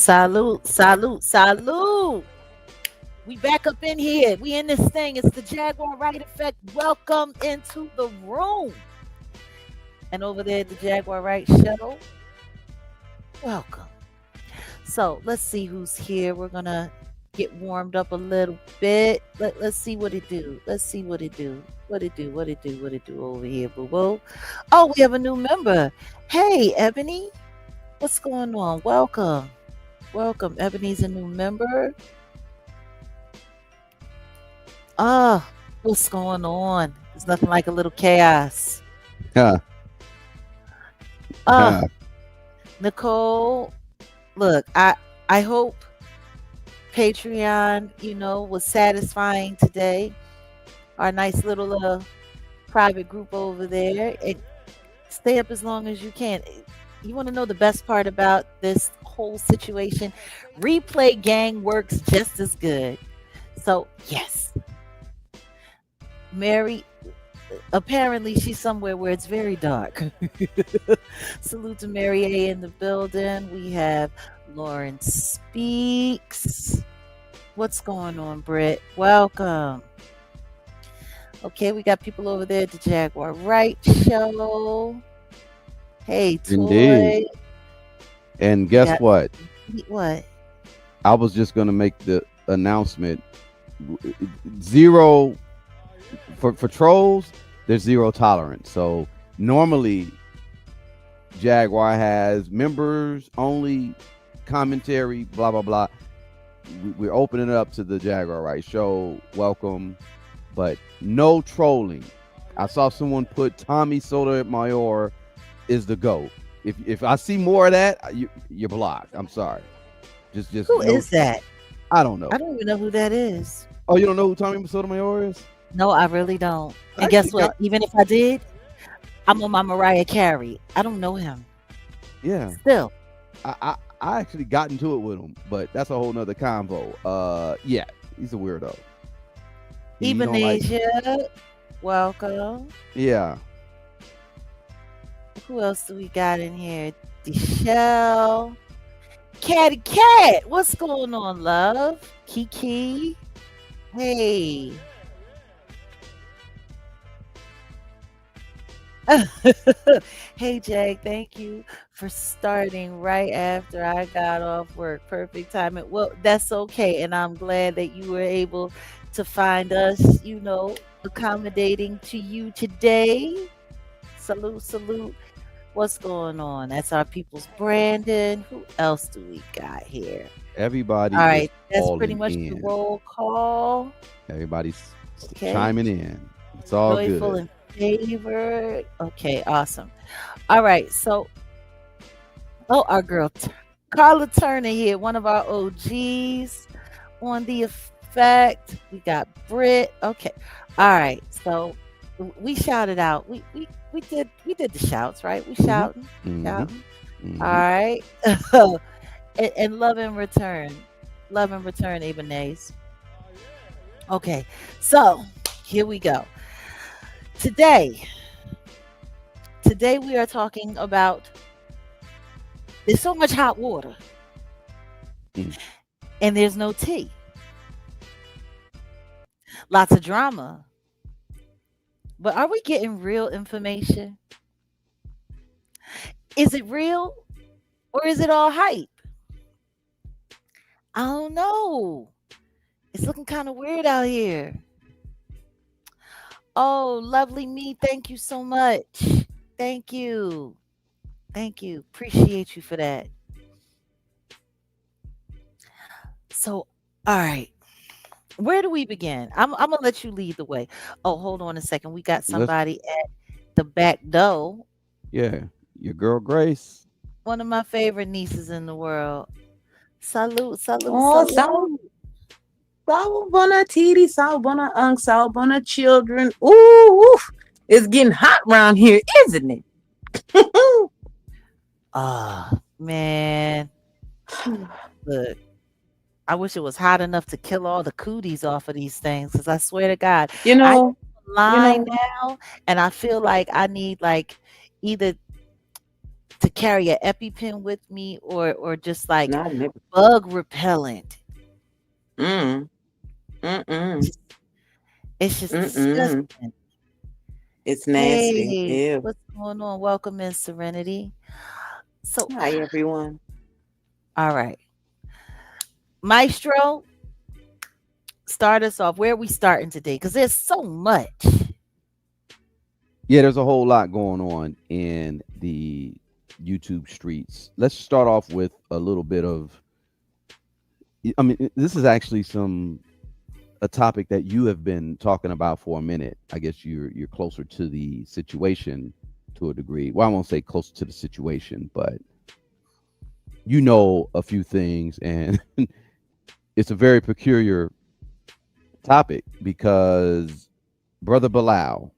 Salute, salute, salute. We back up in here. We in this thing. It's the Jaguar Wright effect. Welcome into the room. And over there at the Jaguar Wright show, welcome. So let's see who's here. We're gonna get warmed up a little bit. Let's see what it do. Let's see what it do. What it do, what it do, what it do over here, boo boo. Oh, we have a new member. Hey, Ebony. What's going on? Welcome. Welcome. Ebony's a new member. Ah, what's going on? There's nothing like a little chaos. Huh, Ah, huh. Nicole, look, I hope Patreon, was satisfying today. Our nice little private group over there. Stay up as long as you can. You want to know the best part about this whole situation? Replay gang works just as good. So, yes, Mary, apparently she's somewhere where it's very dark. Salute to Mary A in the building. We have Lauren Speaks. What's going on, Britt? Welcome. Okay, we got people over there at the Jaguar Wright show. Hey, Indeed. Toy. And We guess got what? what? I was just gonna make the announcement. Zero for trolls. There's zero tolerance. So normally Jaguar has members only commentary. Blah blah blah. We're opening it up to the Jaguar Right show. Welcome, but no trolling. I saw someone put Tommy Sotomayor is the GOAT. If I see more of that, you're blocked. I'm sorry. Just Who no. is that? I don't know. I don't even know who that is. Oh, you don't know who Tommy Sotomayor is? No, I really don't. I And actually guess what? got. Even if I did, I'm on my Mariah Carey. I don't know him. Yeah, Still. I actually got into it with him, but that's a whole nother convo. Yeah, he's a weirdo. He don't like. Ebenezer, welcome. Yeah, Who else do we got in here? Deshelle. Catty Cat, what's going on, love? Kiki. Hey. Hey, Jag, thank you for starting right after I got off work. Perfect timing. Well, that's okay. And I'm glad that you were able to find us, accommodating to you today. Salute, salute. What's going on? That's our people's Brandon. Who else do we got here? everybody All is right, that's pretty calling much the in. roll call. Everybody's Okay. chiming in. It's all Joyful good. and favored. Okay, awesome. All right, so our girl Carla Turner here, one of our OGs on the effect. We got Britt. Okay. All right. So we shouted out. We did the shouts, right? We Hmm. shouting, Hmm. shouting. All Hmm. right. And love in return. Love in return, Ibanez. Okay. So here we go. Today, today we are talking about there's so much hot water Mm. and there's no tea. Lots of drama. But are we getting real information? Is it real or is it all hype? I don't know. It's looking kind of weird out here. Oh, lovely me. Thank you so much. Thank you. Thank you. Appreciate you for that. So, all right. Where do we begin? I'm gonna let you lead the way. Oh, hold on a second. We got Let's. somebody at the back door. Yeah, your girl Grace. One of my favorite nieces in the world. Salute, salute, Oh, sao, salute. sao bona titi, sao bona unk, sao bona children. Ooh, it's getting hot around here, isn't it? Ah, man. Look, I wish it was hot enough to kill all the cooties off of these things. Cause I swear to God, you I know, go you online know. now and I feel like I need like either to carry a EpiPen with me or just like Not never. bug repellent. Mm. Mm-mm. Just it's just Mm-mm. disgusting. It's nasty. Hey, Ew. what's going on? Welcome in Serenity. So, Hi, everyone. all right. Maestro, start us off. Where are we starting today? Because there's so much. Yeah, there's a whole lot going on in the YouTube streets. Let's start off with a little bit of. I mean, this is actually some a topic that you have been talking about for a minute. I guess you're closer to the situation to a degree. Well, I won't say close to the situation, but you know a few things, and it's a very peculiar topic because Brother Bilal,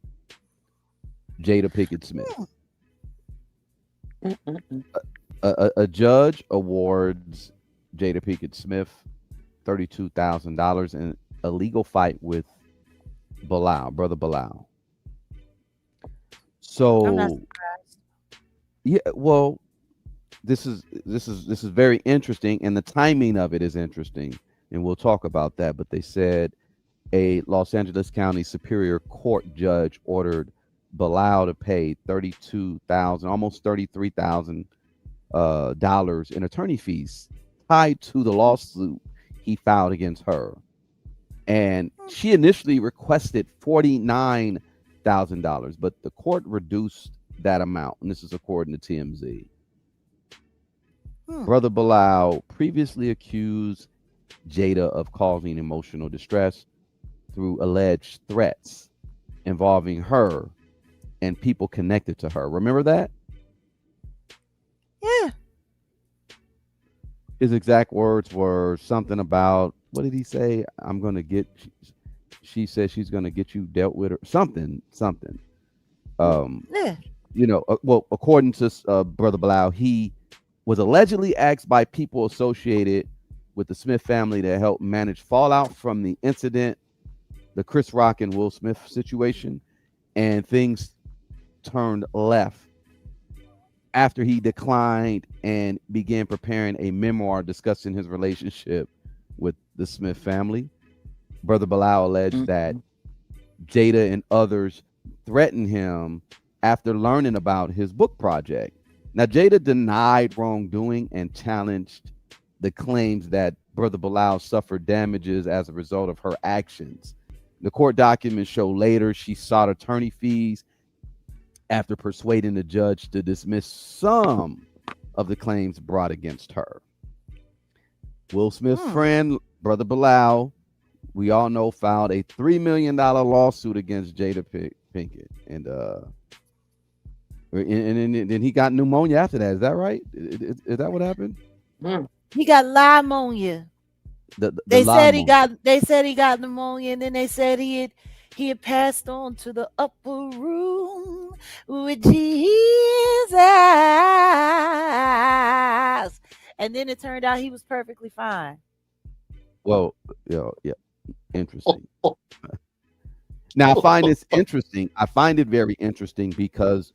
Jada Pickett Smith, Hmm. Mm-mm-mm. a judge awards Jada Pickett Smith $32,000 in a legal fight with Bilal, Brother Bilal. I'm not So surprised. yeah, well, this is very interesting, and the timing of it is interesting, and we'll talk about that. But they said a Los Angeles County Superior Court judge ordered Bilal to pay 32,000, almost 33,000 dollars in attorney fees tied to the lawsuit he filed against her. And she initially requested $49,000, but the court reduced that amount. And this is according to TMZ. Hmm. Brother Bilal previously accused Jada of causing emotional distress through alleged threats involving her and people connected to her. Remember that? Yeah. His exact words were something about, what did he say? I'm going to get, she said she's going to get you dealt with, or something. Um, Yeah. well, according to Brother Blau, he was allegedly asked by people associated with the Smith family to help manage fallout from the incident, the Chris Rock and Will Smith situation, and things turned left after he declined and began preparing a memoir discussing his relationship with the Smith family. Brother Bilal alleged that Mm-mm. Jada and others threatened him after learning about his book project. Now, Jada denied wrongdoing and challenged the claims that Brother Bilal suffered damages as a result of her actions. The court documents show later she sought attorney fees after persuading the judge to dismiss some of the claims brought against her. Will Smith's Hmm. friend, Brother Bilal, we all know, filed a $3 million lawsuit against Jada Pinkett, and then he got pneumonia after that. Is that right? Is that what happened? Mm. He got pneumonia. The They said he pneumonia. got they said he got pneumonia, and then they said he had passed on to the upper room with Jesus. And then it turned out he was perfectly fine. Well, yeah, Oh, interesting. oh, Now I oh, find oh, this interesting. I find it very interesting because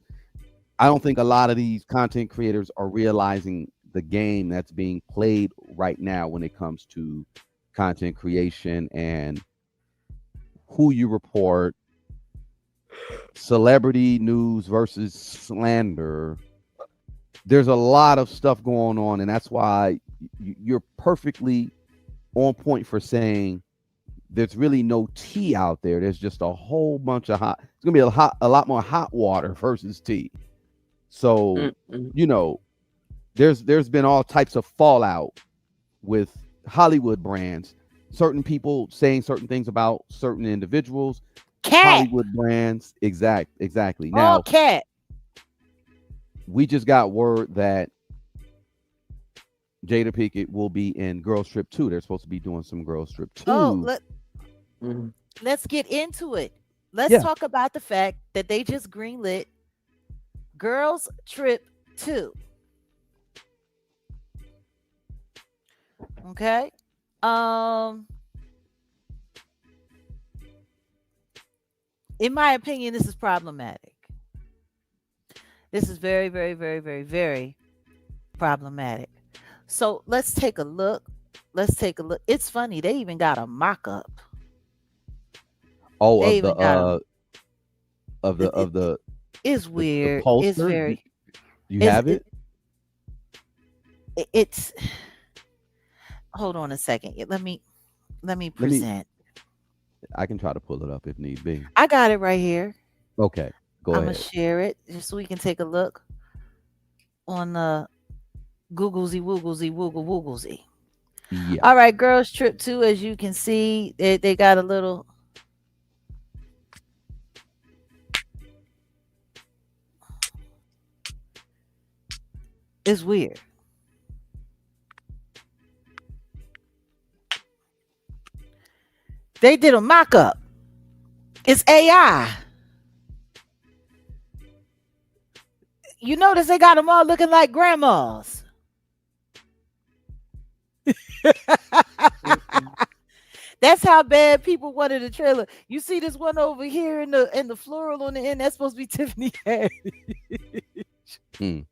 I don't think a lot of these content creators are realizing the game that's being played right now when it comes to content creation and who you report, celebrity news versus slander. There's a lot of stuff going on, and that's why you're perfectly on point for saying there's really no tea out there. There's just a whole bunch of hot. It's gonna be a lot more hot water versus tea. So, mm-mm. you know, there's been all types of fallout with Hollywood brands, certain people saying certain things about certain individuals, Cat. Hollywood brands. Exactly. All Now, cat. we just got word that Jada Pinkett will be in Girls Trip 2. They're supposed to be doing some Girls Trip Oh, 2. Mm. let's get into it. Let's Yeah. talk about the fact that they just greenlit Girls Trip 2. Okay. Um, in my opinion, this is problematic. This is very, very, very, very, very problematic. So let's take a look. Let's take a look. It's funny. They even got a mock up. Oh, They even got a. of the It, it, of it- it's the weird. It's poster. very. You It's have it, it? it's. Hold on a second. Let me Let me. present. I can try to pull it up if need be. I got it right here. Okay, go I'm gonna ahead. share it just so we can take a look on the Googlesy Wooglesy Woogle Wooglesy. Yeah, All right, girls trip 2, as you can see, they got a little. It's weird. They did a mock up. It's AI. You notice they got them all looking like grandmas. Mm-mm. That's how bad people wanted the trailer. You see this one over here in the floral on the end. That's supposed to be Tiffany Haddish. mm,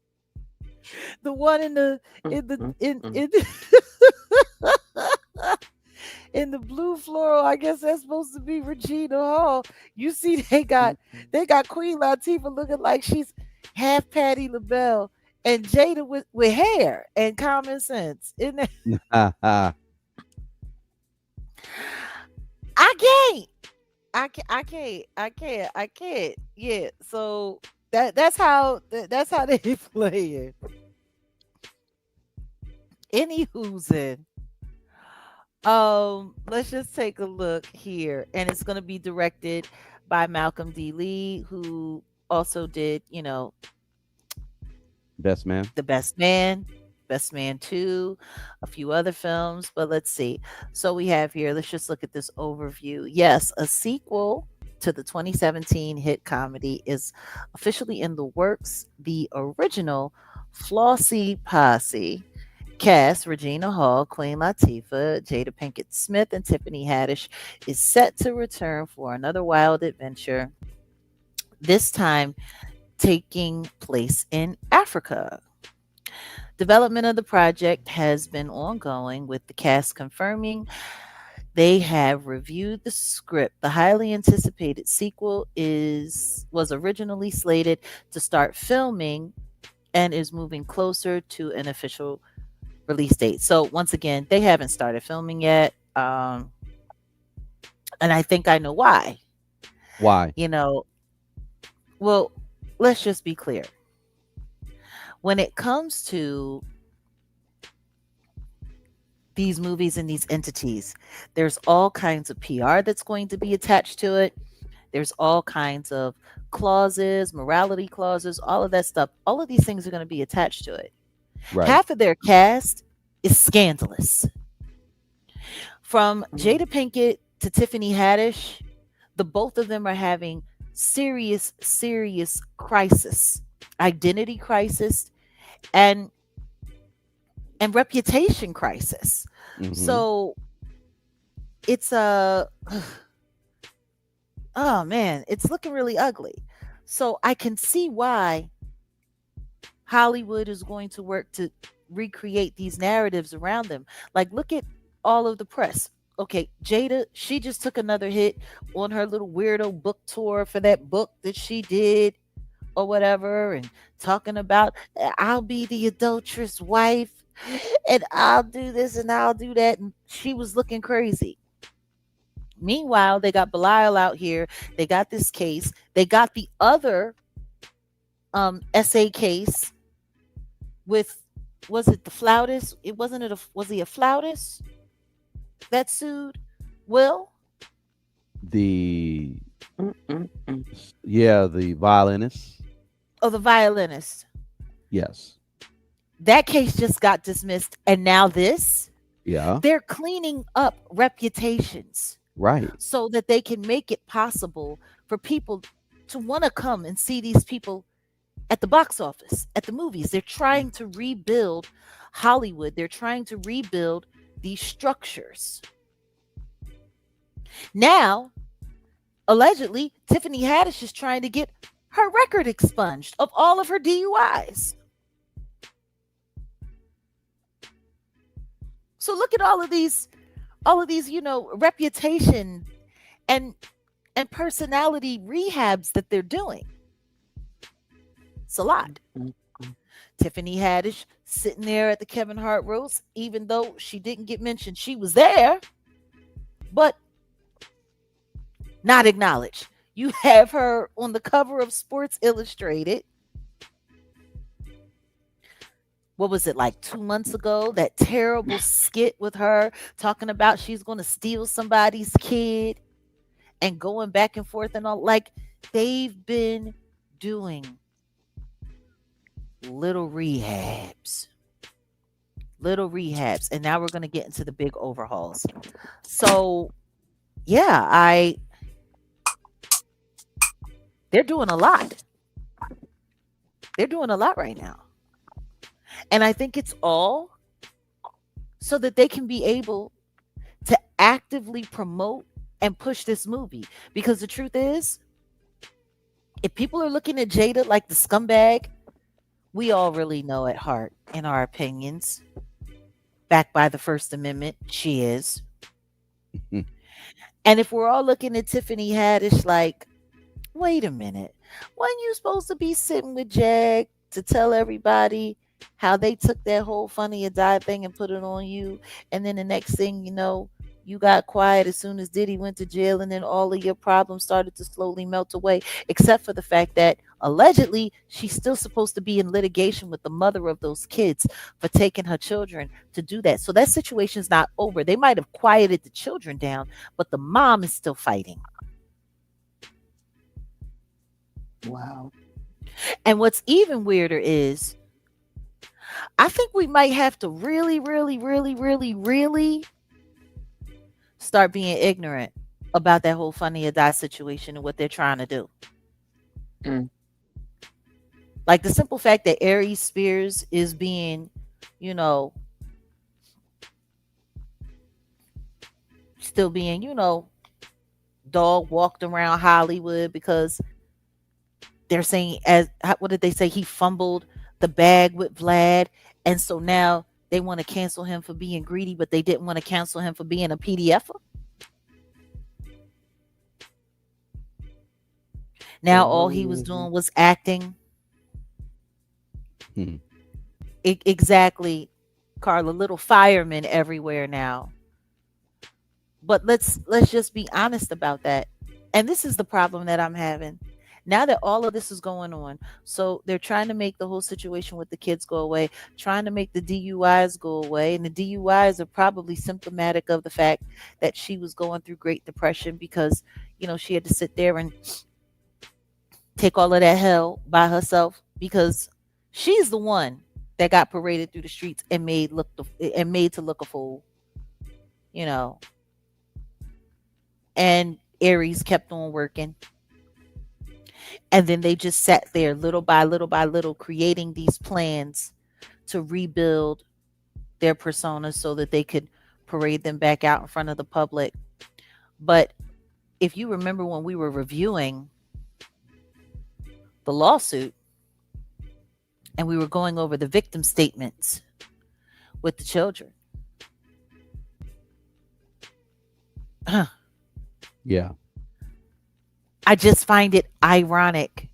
The one Mm, in the mm, in mm. in in the blue floral. I guess that's supposed to be Regina Hall. You see, Mm, they got Queen Latifah looking like she's half Patti LaBelle, and Jada with hair and common sense. I can't. I can't. Yeah. So that's how they play it. Any who's in. Let's just take a look here, and it's gonna be directed by Malcolm D. Lee, who also did, best man. The Best Man, Best Man 2, a few other films, but let's see. So we have here, let's just look at this overview. Yes, a sequel to the 2017 hit comedy is officially in the works. The original Flossie Posse cast, Regina Hall, Queen Latifah, Jada Pinkett Smith, and Tiffany Haddish, is set to return for another wild adventure, this time taking place in Africa. Development of the project has been ongoing, with the cast confirming they have reviewed the script. The highly anticipated sequel is was originally slated to start filming and is moving closer to an official release date. So once again, they haven't started filming yet. And I think I know why. Why? You know, well, let's just be clear. When it comes to these movies and these entities, there's all kinds of PR that's going to be attached to it. There's all kinds of clauses, morality clauses, all of that stuff. All of these things are going to be attached to it. Right. Half of their cast is scandalous. From Mm. Jada Pinkett to Tiffany Haddish, the both of them are having serious, serious crisis, identity crisis, and reputation crisis. Mm-hmm. So it's a oh man, it's looking really ugly. So I can see why Hollywood is going to work to recreate these narratives around them. Like, look at all of the press. Okay, Jada, she just took another hit on her little weirdo book tour for that book that she did or whatever, and talking about, I'll be the adulterous wife and I'll do this and I'll do that. And she was looking crazy. Meanwhile, they got Belial out here. They got this case. They got the other SA case with, was it the flautist? It wasn't it a, was he a flautist that sued Will? The Mm, mm, mm. yeah, the violinist. Or the violinist? Yes. That case just got dismissed, and now this, Yeah. they're cleaning up reputations Right. so that they can make it possible for people to want to come and see these people at the box office, at the movies. They're trying to rebuild Hollywood. They're trying to rebuild these structures. Now, allegedly, Tiffany Haddish is trying to get her record expunged of all of her DUIs. So look at all of these, reputation and personality rehabs that they're doing. It's a lot. Mm. Tiffany Haddish sitting there at the Kevin Hart roast, even though she didn't get mentioned, she was there, but not acknowledged. You have her on the cover of Sports Illustrated. What was it, like 2 months ago? That terrible skit with her talking about she's going to steal somebody's kid and going back and forth and all. Like, they've been doing little rehabs. Little rehabs. And now we're going to get into the big overhauls. So, yeah, they're doing a lot. They're doing a lot right now. And I think it's all so that they can be able to actively promote and push this movie. Because the truth is, if people are looking at Jada like the scumbag, we all really know at heart, in our opinions, backed by the First Amendment, she is. And if we're all looking at Tiffany Haddish like, wait a minute, wasn't you supposed to be sitting with Jag to tell everybody how they took that whole Funny or Die thing and put it on you? And then the next thing you know, you got quiet as soon as Diddy went to jail, and then all of your problems started to slowly melt away, except for the fact that allegedly she's still supposed to be in litigation with the mother of those kids for taking her children to do that. So that situation's not over. They might have quieted the children down, but the mom is still fighting. Wow. And what's even weirder is, I think we might have to really, really, really, really, really start being ignorant about that whole Funny or Die situation and what they're trying to do. Mm. Like the simple fact that Aries Spears is being, still being, dog walked around Hollywood because they're saying, what did they say? He fumbled the bag with Vlad. And so now they want to cancel him for being greedy, but they didn't want to cancel him for being a PDF. Now all he was doing was acting. Exactly, Carla. Little firemen everywhere now. But let's just be honest about that. And this is the problem that I'm having. Now that all of this is going on, so they're trying to make the whole situation with the kids go away, trying to make the DUIs go away. And the DUIs are probably symptomatic of the fact that she was going through Great Depression because, she had to sit there and take all of that hell by herself because she's the one that got paraded through the streets and made to look a fool, and Aries kept on working. And then they just sat there little by little by little, creating these plans to rebuild their personas so that they could parade them back out in front of the public. But if you remember when we were reviewing the lawsuit and we were going over the victim statements with the children. Yeah. I just find it ironic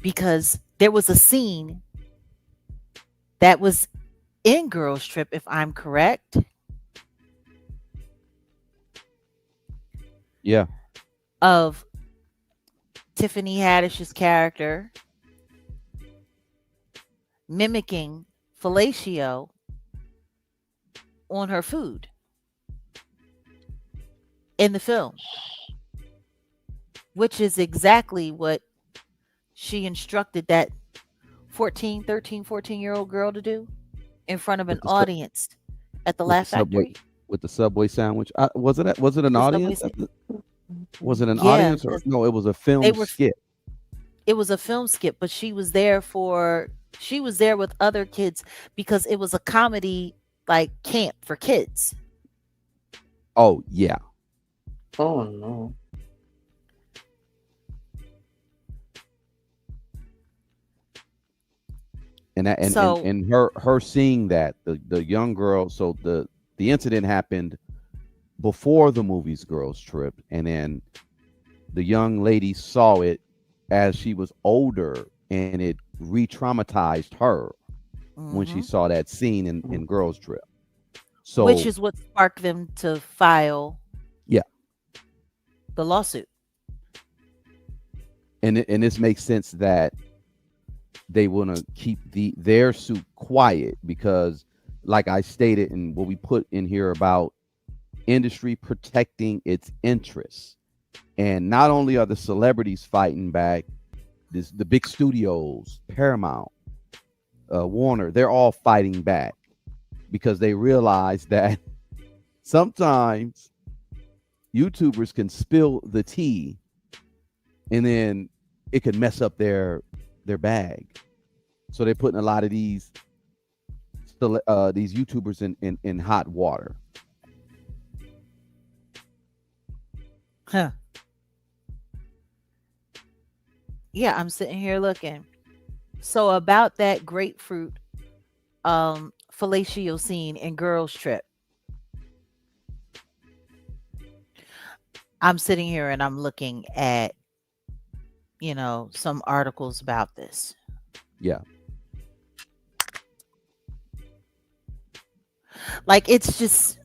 because there was a scene that was in Girls Trip, if I'm correct. Yeah. Of Tiffany Haddish's character mimicking fellatio on her food in the film, which is exactly what she instructed that 14-year-old girl to do in front of an audience at the Laugh Factory. With the Subway sandwich. Was it an audience? Was it an Yeah, audience or no? It was a film skit. It was a film skit, but she was there with other kids because it was a comedy like camp for kids. Oh yeah. Oh no. And that So, and her seeing that the young girl, so the incident happened before the movie's girls trip, and then the young lady saw it as she was older, and it re-traumatized her when she mhm, saw that scene in girls trip. which So is what sparked them to file yeah, the lawsuit. and this makes sense that they want to keep their suit quiet because, like I stated, and what we put in here about industry protecting its interests, and not only are the celebrities fighting back, the big studios, Paramount, Warner, they're all fighting back because they realize that sometimes YouTubers can spill the tea, and then it could mess up their bag. So they're putting a lot of these YouTubers in hot water. Huh. Yeah, I'm sitting here looking. So about that grapefruit fellatio scene in Girls Trip, I'm sitting here and I'm looking at, some articles about this. Yeah. Like it's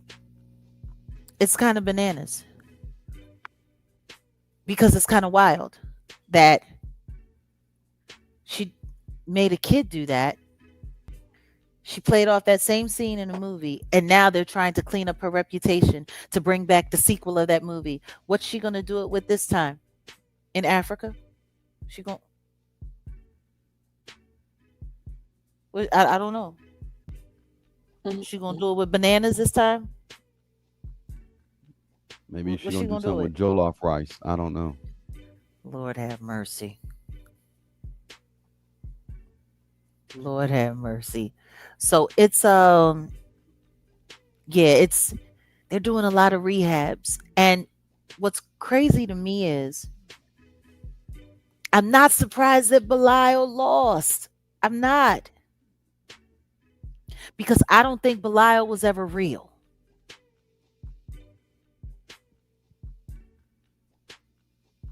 kind of bananas because it's kind of wild that she made a kid do that. She played off that same scene in a movie, and now they're trying to clean up her reputation to bring back the sequel of that movie. What's she gonna do it with this time? In Africa? She going I don't know. She gonna do it with bananas this time? Maybe she's What's she gonna do gonna do something it? with jollof rice. I don't know. Lord have mercy. Lord have mercy. So it's yeah, it's they're doing a lot of rehabs. And what's crazy to me is I'm not surprised that Belial lost. I'm not. Because I don't think Belial was ever real.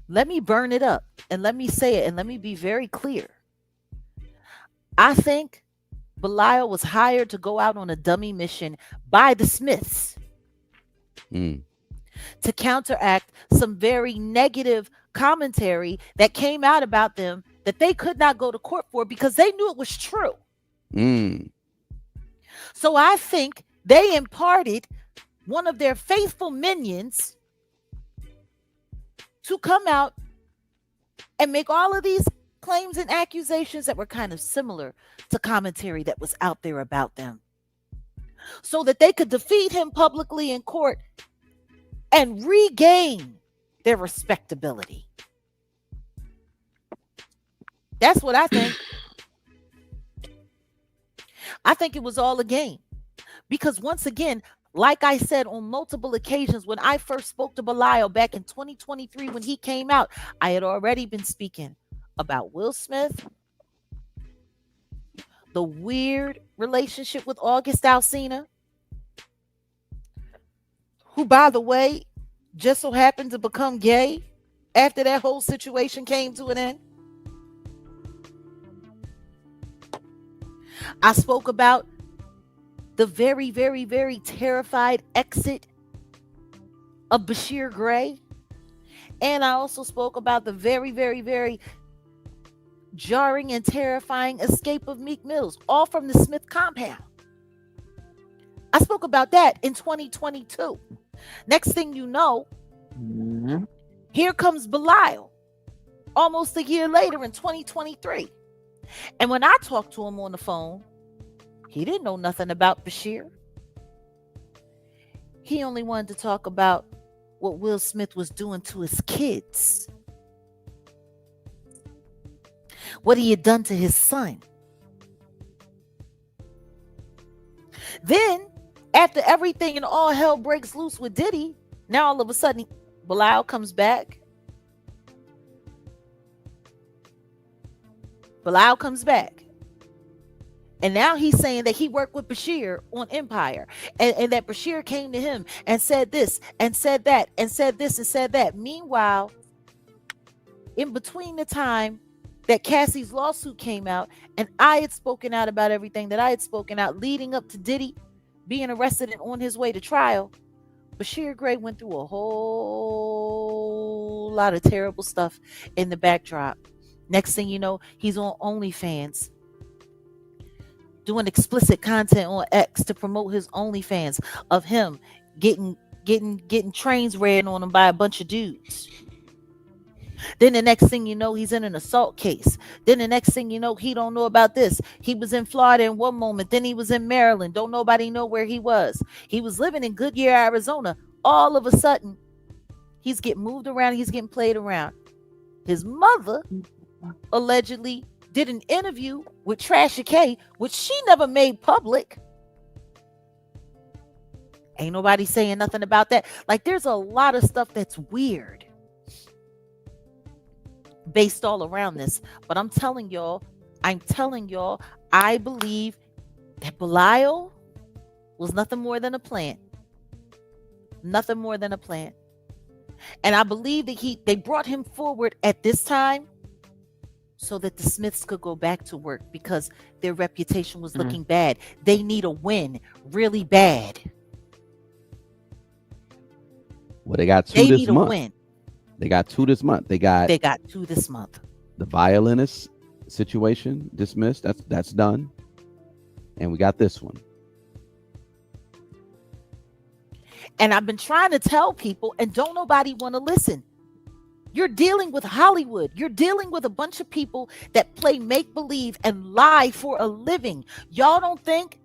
Let me burn it up and let me say it and let me be very clear. I think Belial was hired to go out on a dummy mission by the Smiths Mm. to counteract some very negative commentary that came out about them that they could not go to court for because they knew it was true. Mm. So I think they imparted one of their faithful minions to come out and make all of these claims and accusations that were kind of similar to commentary that was out there about them so that they could defeat him publicly in court and regain their respectability. That's what I think. I think it was all a game. Because once again, like I said on multiple occasions, when I first spoke to Belial back in 2023, when he came out, I had already been speaking about Will Smith, the weird relationship with August Alsina, who, by the way, just so happened to become gay after that whole situation came to an end. I spoke about the very, very, very terrified exit of Bashir Gray. And I also spoke about the very, very, very jarring and terrifying escape of Meek Mills, all from the Smith compound. I spoke about that in 2022. Next thing you know, here comes Belial almost a year later in 2023. And when I talked to him on the phone, he didn't know nothing about Bashir. He only wanted to talk about what Will Smith was doing to his kids, what he had done to his son. Then, after everything and all hell breaks loose with Diddy, now all of a sudden, Belial comes back. Belial comes back. And now he's saying that he worked with Bashir on Empire, and that Bashir came to him and said this and said that and said this and said that. Meanwhile, in between the time that Cassie's lawsuit came out and I had spoken out about everything that I had spoken out leading up to Diddy being arrested and on his way to trial, Bashir Gray went through a whole lot of terrible stuff in the backdrop. Next thing you know, he's on OnlyFans doing explicit content on X to promote his OnlyFans of him getting trains ran on him by a bunch of dudes. Then the next thing you know, he's in an assault case. Then the next thing you know, he don't know about this. He was in Florida in one moment. Then he was in Maryland. Don't nobody know where he was. He was living in Goodyear, Arizona. All of a sudden, he's getting moved around. He's getting played around. His mother allegedly did an interview with Tasha K, which she never made public. Ain't nobody saying nothing about that. Like, there's a lot of stuff that's weird based all around this. But I'm telling y'all, I believe that Belial was nothing more than a plant. Nothing more than a plant. And I believe that they brought him forward at this time so that the Smiths could go back to work because their reputation was looking bad. They need a win really bad. Well, they got two this month. Win. They got two this month. They got two this month. The violinist situation dismissed. That's done. And we got this one. And I've been trying to tell people, and don't nobody want to listen. You're dealing with Hollywood. You're dealing with a bunch of people that play make-believe and lie for a living. Y'all don't think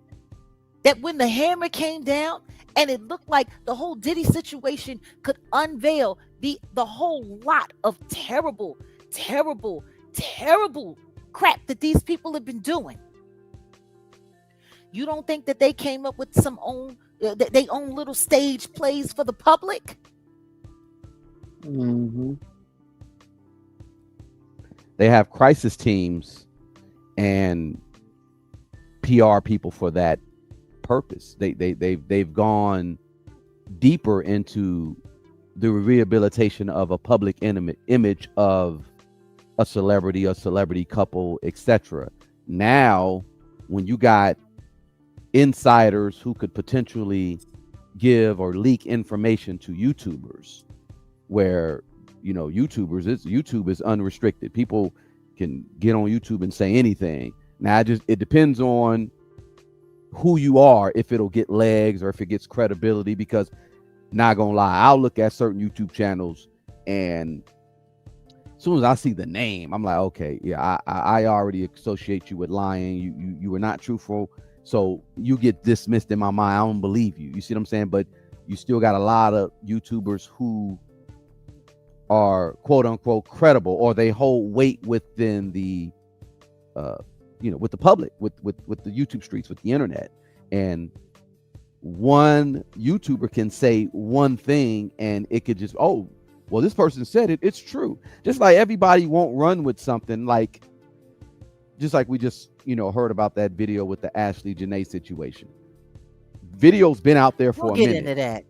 that when the hammer came down and it looked like the whole Diddy situation could unveil the whole lot of terrible, terrible, terrible crap that these people have been doing? You don't think that they came up with some they own little stage plays for the public? Mm-hmm. They have crisis teams and PR people for that purpose. They've gone deeper into the rehabilitation of a public image of a celebrity couple, etc. Now, when you got insiders who could potentially give or leak information to YouTubers, where YouTube is unrestricted. People can get on YouTube and say anything. Now, it depends on who you are, if it'll get legs or if it gets credibility, because not gonna lie, I'll look at certain YouTube channels and as soon as I see the name, I'm like, okay, yeah, I already associate you with lying. You were not truthful. So you get dismissed in my mind. I don't believe you. You see what I'm saying? But you still got a lot of YouTubers who are quote unquote credible, or they hold weight within the with the public, with the YouTube streets, with the internet. And one YouTuber can say one thing and it could just, oh, well, this person said it, it's true. Just like everybody won't run with something, like just like we just heard about that video with the Ashley Janae situation. Video's been out there for a minute. We'll get into that.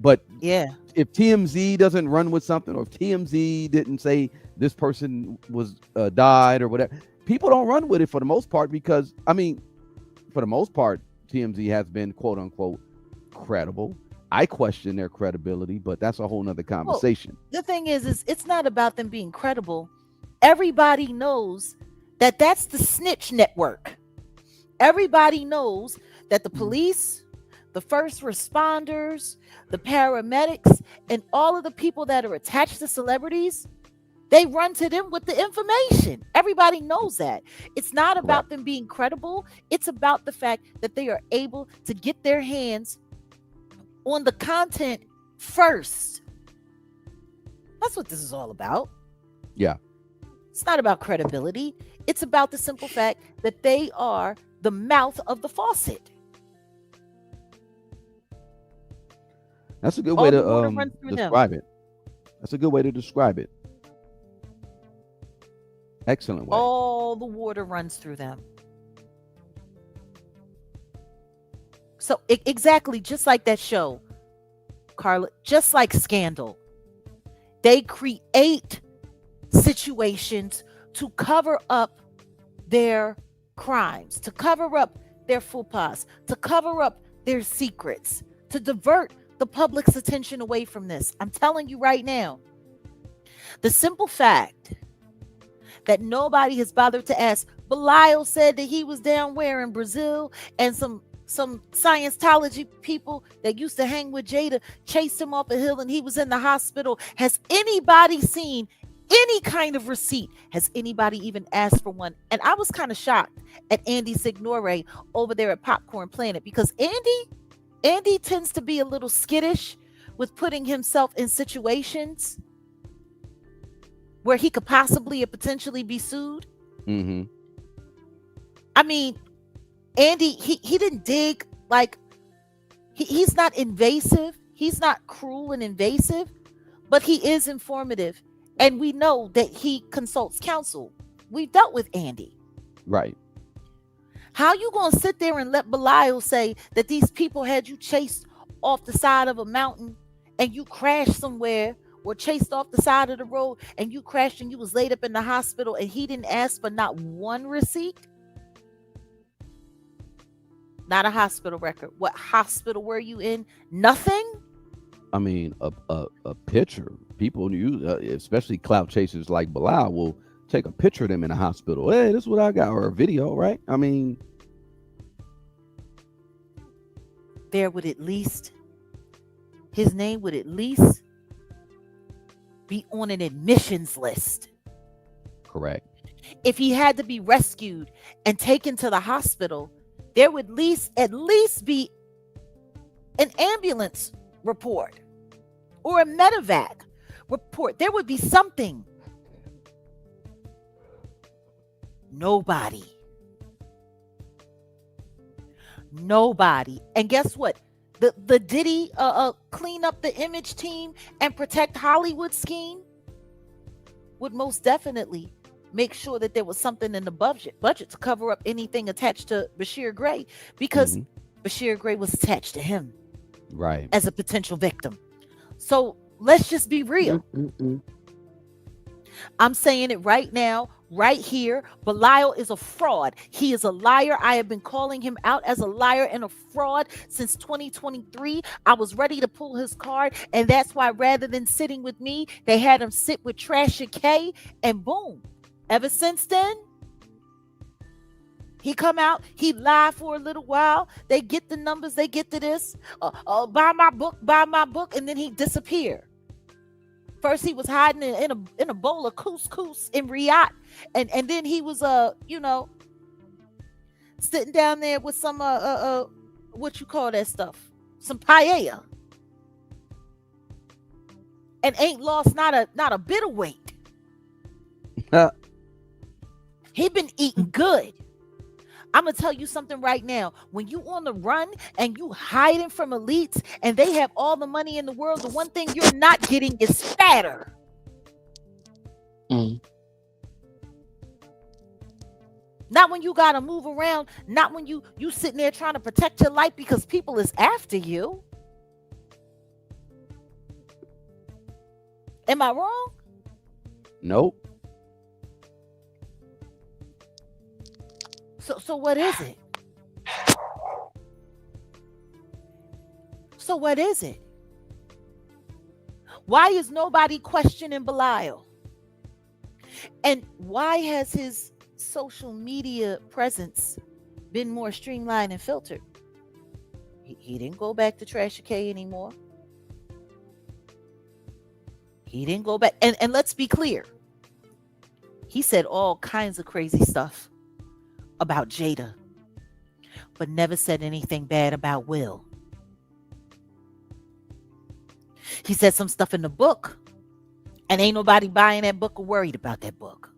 But yeah, if TMZ doesn't run with something, or if TMZ didn't say this person was died or whatever, people don't run with it for the most part, because for the most part, TMZ has been quote unquote credible. I question their credibility, but that's a whole nother conversation. Well, the thing is it's not about them being credible. Everybody knows that that's the snitch network. Everybody knows that the police, the first responders, the paramedics, and all of the people that are attached to celebrities, they run to them with the information. Everybody knows that. It's not about them being credible. It's about the fact that they are able to get their hands on the content first. That's what this is all about. Yeah. It's not about credibility. It's about the simple fact that they are the mouth of the faucet. That's a good way to describe it. That's a good way to describe it. Excellent way. All the water runs through them. So exactly, just like that show, Carla, just like Scandal, they create situations to cover up their crimes, to cover up their faux pas, to cover up their secrets, to divert the public's attention away from this. I'm telling you right now, the simple fact that nobody has bothered to ask. Belial said that he was down where in Brazil, and some Scientology people that used to hang with Jada chased him off a hill and he was in the hospital. Has anybody seen any kind of receipt? Has anybody even asked for one? And I was kind of shocked at Andy Signore over there at Popcorn Planet, because Andy tends to be a little skittish with putting himself in situations where he could possibly or potentially be sued. Mm-hmm. I mean, Andy, he didn't dig, like, he's not invasive. He's not cruel and invasive, but he is informative. And we know that he consults counsel. We've dealt with Andy. Right. How you going to sit there and let Belial say that these people had you chased off the side of a mountain and you crashed somewhere, or chased off the side of the road and you crashed and you was laid up in the hospital, and he didn't ask for not one receipt? Not a hospital record. What hospital were you in? Nothing? I mean, a picture. People use, especially clout chasers like Bilal, will take a picture of them in a hospital. Hey, this is what I got, or a video, right? I mean, there would at least, his name would at least be on an admissions list. correct. If he had to be rescued and taken to the hospital, there would at least be an ambulance report or a medevac report. There would be something. Nobody. And guess what? The Diddy clean up the image team and protect Hollywood scheme would most definitely make sure that there was something in the budget to cover up anything attached to Bashir Gray, because Bashir Gray was attached to him, right, as a potential victim. So let's just be real. I'm saying it right now, right here. Belial is a fraud. He is a liar. I have been calling him out as a liar and a fraud since 2023. I was ready to pull his card, and that's why rather than sitting with me, they had him sit with Tasha K, and boom. Ever since then, he come out, he lied for a little while. They get the numbers, they get to this. Buy my book, and then he disappeared. First, he was hiding in a bowl of couscous in Riyadh, and then he was sitting down there with some what you call that stuff, some paella, and ain't lost not a bit of weight. He been eating good. I'm gonna tell you something right now. When you on the run and you hiding from elites and they have all the money in the world, the one thing you're not getting is fatter. Not when you gotta move around. Not when you sitting there trying to protect your life because people is after you. Am I wrong? Nope. So what is it? So what is it? Why is nobody questioning Belial? And why has his social media presence been more streamlined and filtered? He didn't go back to Tasha K anymore. He didn't go back. And let's be clear. He said all kinds of crazy stuff about Jada, but never said anything bad about Will. He said some stuff in the book, and ain't nobody buying that book or worried about that book.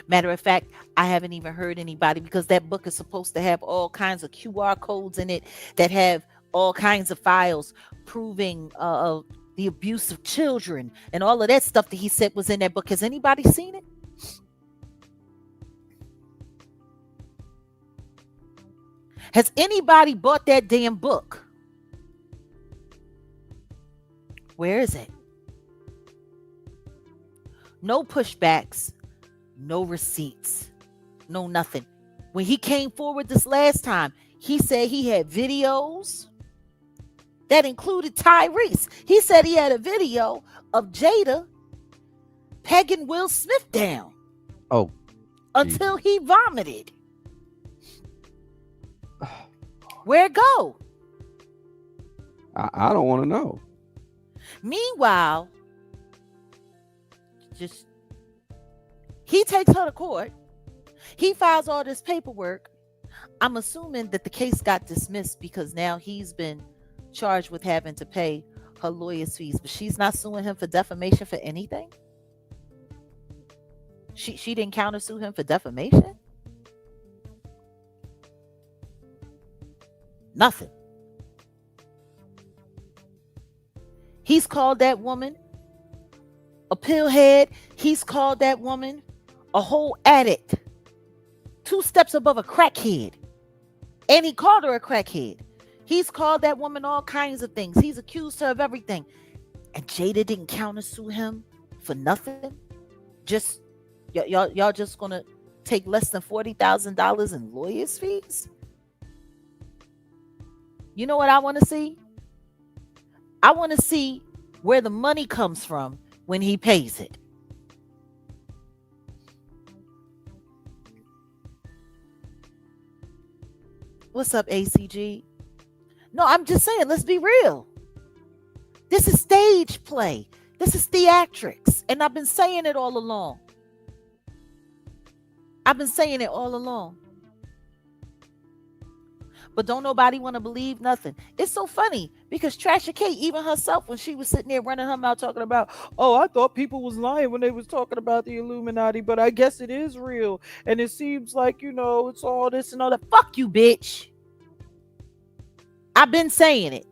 Matter of fact, I haven't even heard anybody, because that book is supposed to have all kinds of QR codes in it that have all kinds of files proving the abuse of children and all of that stuff that he said was in that book. Has anybody seen it? Has anybody bought that damn book? Where is it? No pushbacks, no receipts, no nothing. When he came forward this last time, he said he had videos that included Tyrese. He said he had a video of Jada pegging Will Smith down Oh, until he vomited. Where it go? I don't want to know. Meanwhile, just he takes her to court. He files all this paperwork. I'm assuming that the case got dismissed because now he's been charged with having to pay her lawyer's fees, but she's not suing him for defamation for anything. She didn't countersue him for defamation. Nothing. He's called that woman a pillhead. He's called that woman a whole addict. 2 steps above a crackhead. And he called her a crackhead. He's called that woman all kinds of things. He's accused her of everything. And Jada didn't countersue him for nothing. Just y'all just gonna take less than $40,000 in lawyers' fees? You know what I want to see? I want to see where the money comes from when he pays it. What's up, ACG? No, I'm just saying, let's be real. This is stage play. This is theatrics. And I've been saying it all along. I've been saying it all along. But don't nobody want to believe nothing. It's so funny because Tasha K, even herself, when she was sitting there running her mouth talking about, oh, I thought people was lying when they was talking about the Illuminati, but I guess it is real. And it seems like, it's all this and all that. Fuck you, bitch. I've been saying it.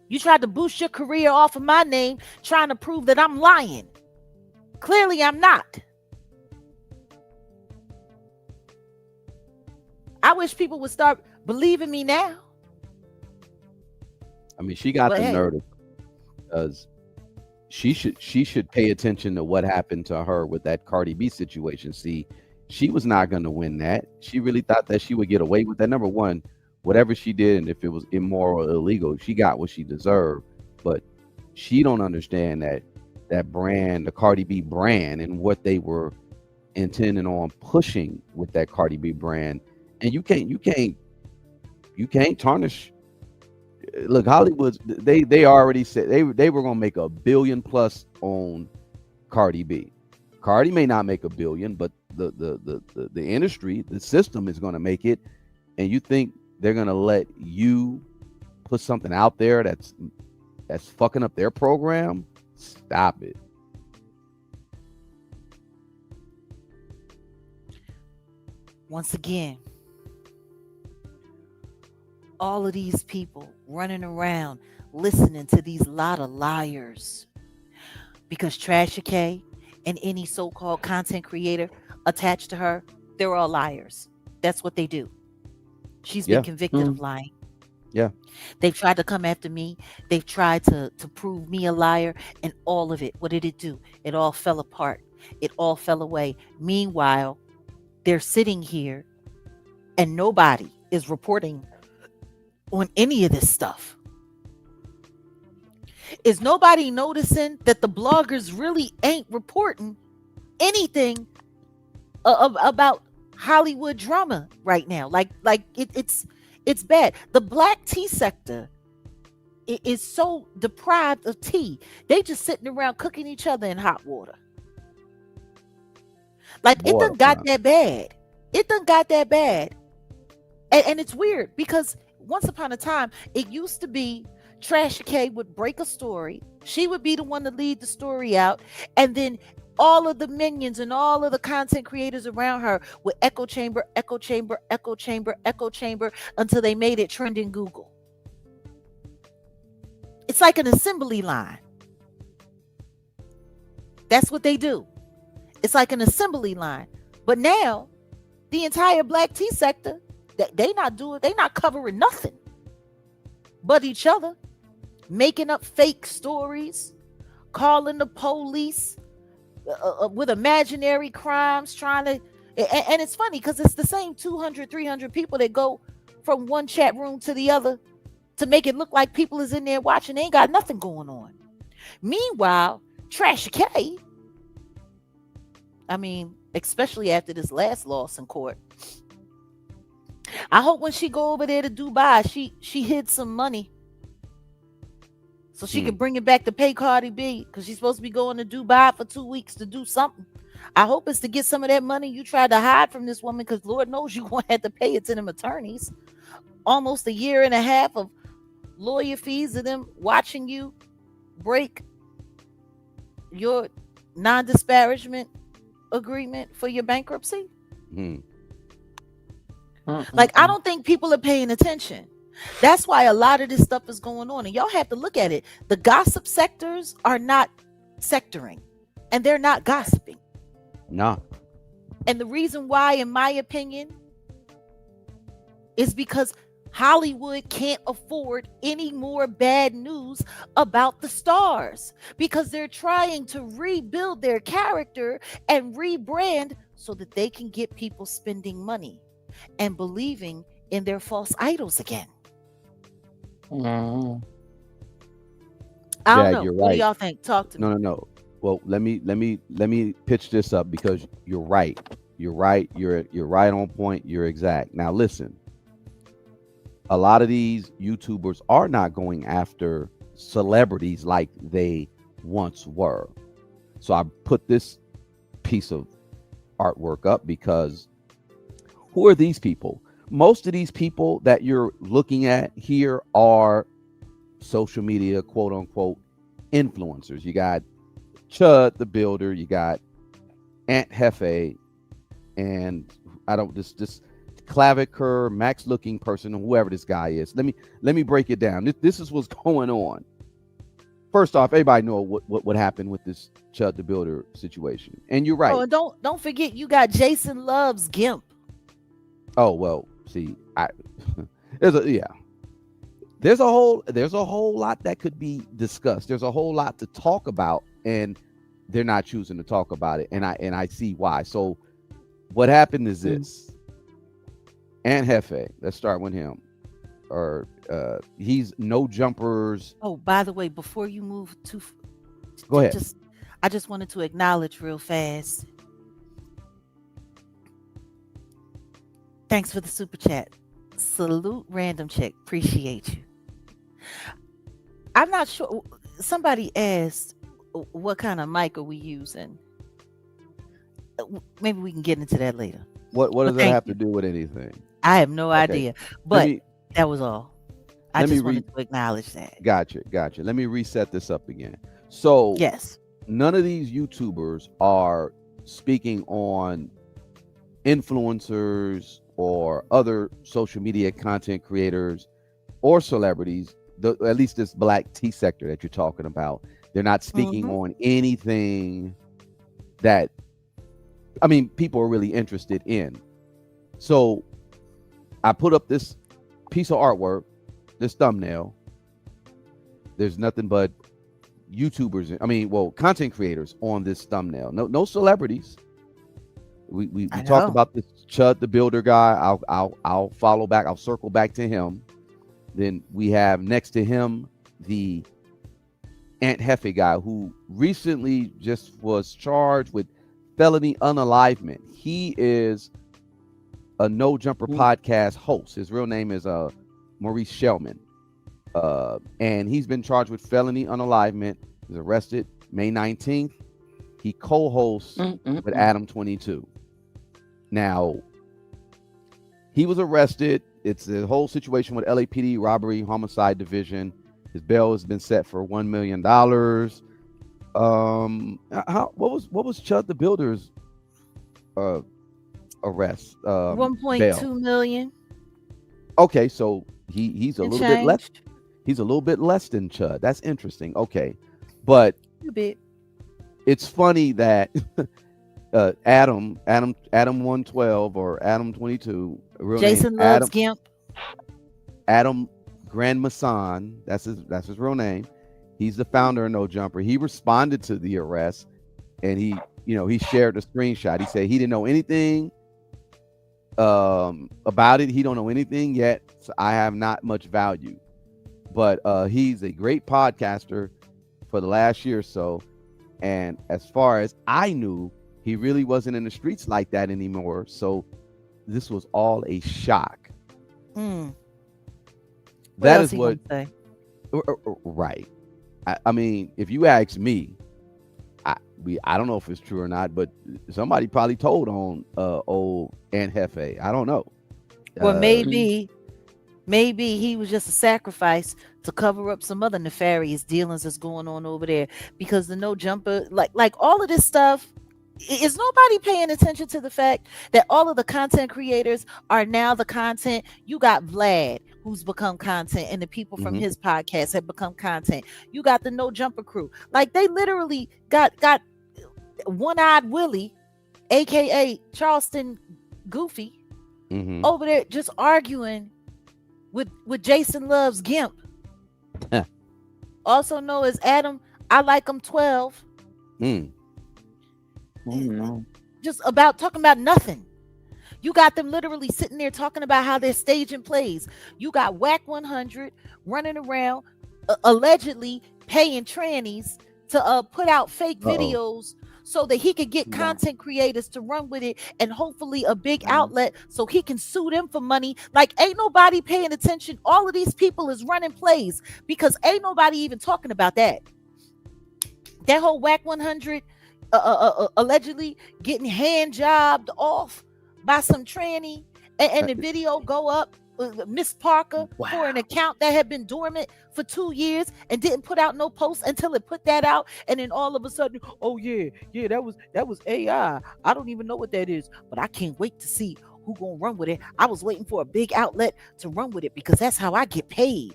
You tried to boost your career off of my name, trying to prove that I'm lying. Clearly, I'm not. I wish people would start believing me now. I mean, she got But the hey. nerve because she should pay attention to what happened to her with that Cardi B situation. See, she was not going to win that. She really thought that she would get away with that. Number one, whatever she did, and if it was immoral or illegal, she got what she deserved. But she don't understand that brand, the Cardi B brand, and what they were intending on pushing with that Cardi B brand. And you can't tarnish. Look, Hollywood, they already said they were gonna make $1 billion plus on Cardi B. Cardi may not make $1 billion, but the industry, the system is gonna make it. And you think they're gonna let you put something out there that's fucking up their program? Stop it. Once again, all of these people running around listening to these lot of liars because Tasha K and any so-called content creator attached to her, they're all liars. That's what they do. She's been convicted of lying. Yeah. They've tried to come after me. They've tried to prove me a liar, and all of it, what did it do? It all fell apart. It all fell away. Meanwhile, they're sitting here and nobody is reporting on any of this stuff. Is nobody noticing that the bloggers really ain't reporting anything about Hollywood drama right now? Like it's bad. The black tea sector is so deprived of tea. They just sitting around cooking each other in hot water. Like it done got that bad. It done got that bad. And it's weird because once upon a time, it used to be Tasha K would break a story. She would be the one to lead the story out. And then all of the minions and all of the content creators around her would echo chamber, echo chamber, echo chamber, echo chamber until they made it trend in Google. It's like an assembly line. That's what they do. It's like an assembly line. But now, the entire black tea sector They not covering nothing but each other, making up fake stories, calling the police with imaginary crimes, trying to. And it's funny because it's the same 200, 300 people that go from one chat room to the other to make it look like people is in there watching. They ain't got nothing going on. Meanwhile, Trash K, I mean, especially after this last loss in court, I hope when she go over there to Dubai, she hid some money so she could bring it back to pay Cardi B, because she's supposed to be going to Dubai for 2 weeks to do something. I hope it's to get some of that money you tried to hide from this woman, because Lord knows you won't have to pay it to them attorneys. Almost a year and a half of lawyer fees of them watching you break your non-disparagement agreement for your bankruptcy. Like, I don't think people are paying attention. That's why a lot of this stuff is going on, and y'all have to look at it. The gossip sectors are not sectoring, and they're not gossiping. No. And the reason why, in my opinion, is because Hollywood can't afford any more bad news about the stars, because they're trying to rebuild their character and rebrand so that they can get people spending money and believing in their false idols again. I don't know. You're What right. do y'all think? Talk to me. No. Well, let me pitch this up, because you're right. You're right on point. You're exact. Now listen. A lot of these YouTubers are not going after celebrities like they once were. So I put this piece of artwork up because who are these people? Most of these people that you're looking at here are social media, quote unquote, influencers. You got Chud the Builder, you got Aunt Hefe, and this Clavicle, Max looking person, whoever this guy is. Let me break it down. This is what's going on. First off, everybody know what happened with this Chud the Builder situation. And you're right. Oh, and don't forget you got Jason Love's Gimp. Oh, well, see, there's a whole lot that could be discussed. There's a whole lot to talk about, and they're not choosing to talk about it. And I see why. So what happened is this. Aunt Hefe, let's start with him. Or he's No Jumpers. Oh, by the way, before you move to Go ahead. I just wanted to acknowledge real fast. Thanks for the super chat. Salute Random Check. Appreciate you. I'm not sure. Somebody asked what kind of mic are we using. Maybe we can get into that later. What does that have to do with anything? I have no idea. But that was all. I just wanted to acknowledge that. Gotcha. Let me reset this up again. So yes, none of these YouTubers are speaking on influencers or other social media content creators or celebrities, at least this black T sector that you're talking about. They're not speaking on anything that, I mean, people are really interested in. So I put up this piece of artwork, this thumbnail. There's nothing but YouTubers, content creators on this thumbnail. No celebrities. We talked about this Chud the Builder guy. I'll follow back. I'll circle back to him. Then we have next to him the Aunt Hefe guy, who recently just was charged with felony unalivement. He is a No Jumper podcast host. His real name is Maurice Shellman. And he's been charged with felony unalivement. He was arrested May 19th. He co-hosts with Adam 22. Now, he was arrested. It's the whole situation with LAPD robbery homicide division. His bail has been set for $1 million. What was Chud the Builder's arrest? 1.2 million. Okay, so he's a little bit less. Changed. He's a little bit less than Chud. That's interesting. Okay, but A bit. it's funny that Adam 112 or Adam 22. Real name Jason loves Gimp. Adam Grandmason. That's his real name. He's the founder of No Jumper. He responded to the arrest, and he shared a screenshot. He said he didn't know anything about it. He don't know anything yet. So I have not much value, but he's a great podcaster for the last year or so. And as far as I knew, he really wasn't in the streets like that anymore. So this was all a shock. What That else is he what, gonna say? right. I mean, if you ask me, I don't know if it's true or not, but somebody probably told on old Aunt Hefe. I don't know. Well, Uh, maybe he was just a sacrifice to cover up some other nefarious dealings that's going on over there. Because the No Jumper, like all of this stuff, is nobody paying attention to the fact that all of the content creators are now the content? You got Vlad, who's become content, and the people from mhm. his podcast have become content. You got the No Jumper crew. Like, they literally got One-Eyed Willie, aka Charleston Goofy, Mhm. over there just arguing with Jason Loves Gimp, also known as Adam I Like 'em 12. Mm. Oh no. Just about talking about nothing. You got them literally sitting there talking about how they're staging plays. You got Whack 100 running around, allegedly paying trannies to put out fake Uh-oh. videos so that he could get Wow. content creators to run with it, and hopefully a big Wow. outlet so he can sue them for money. Like, ain't nobody paying attention. All of these people is running plays because ain't nobody even talking about that. That whole Whack 100 allegedly getting hand jobbed off by some tranny, and the video go up, Miss Parker, for an Wow. account that had been dormant for 2 years and didn't put out no posts until it put that out. And then all of a sudden, oh yeah, that was AI. I don't even know what that is, but I can't wait to see who gonna run with it. I was waiting for a big outlet to run with it because that's how I get paid.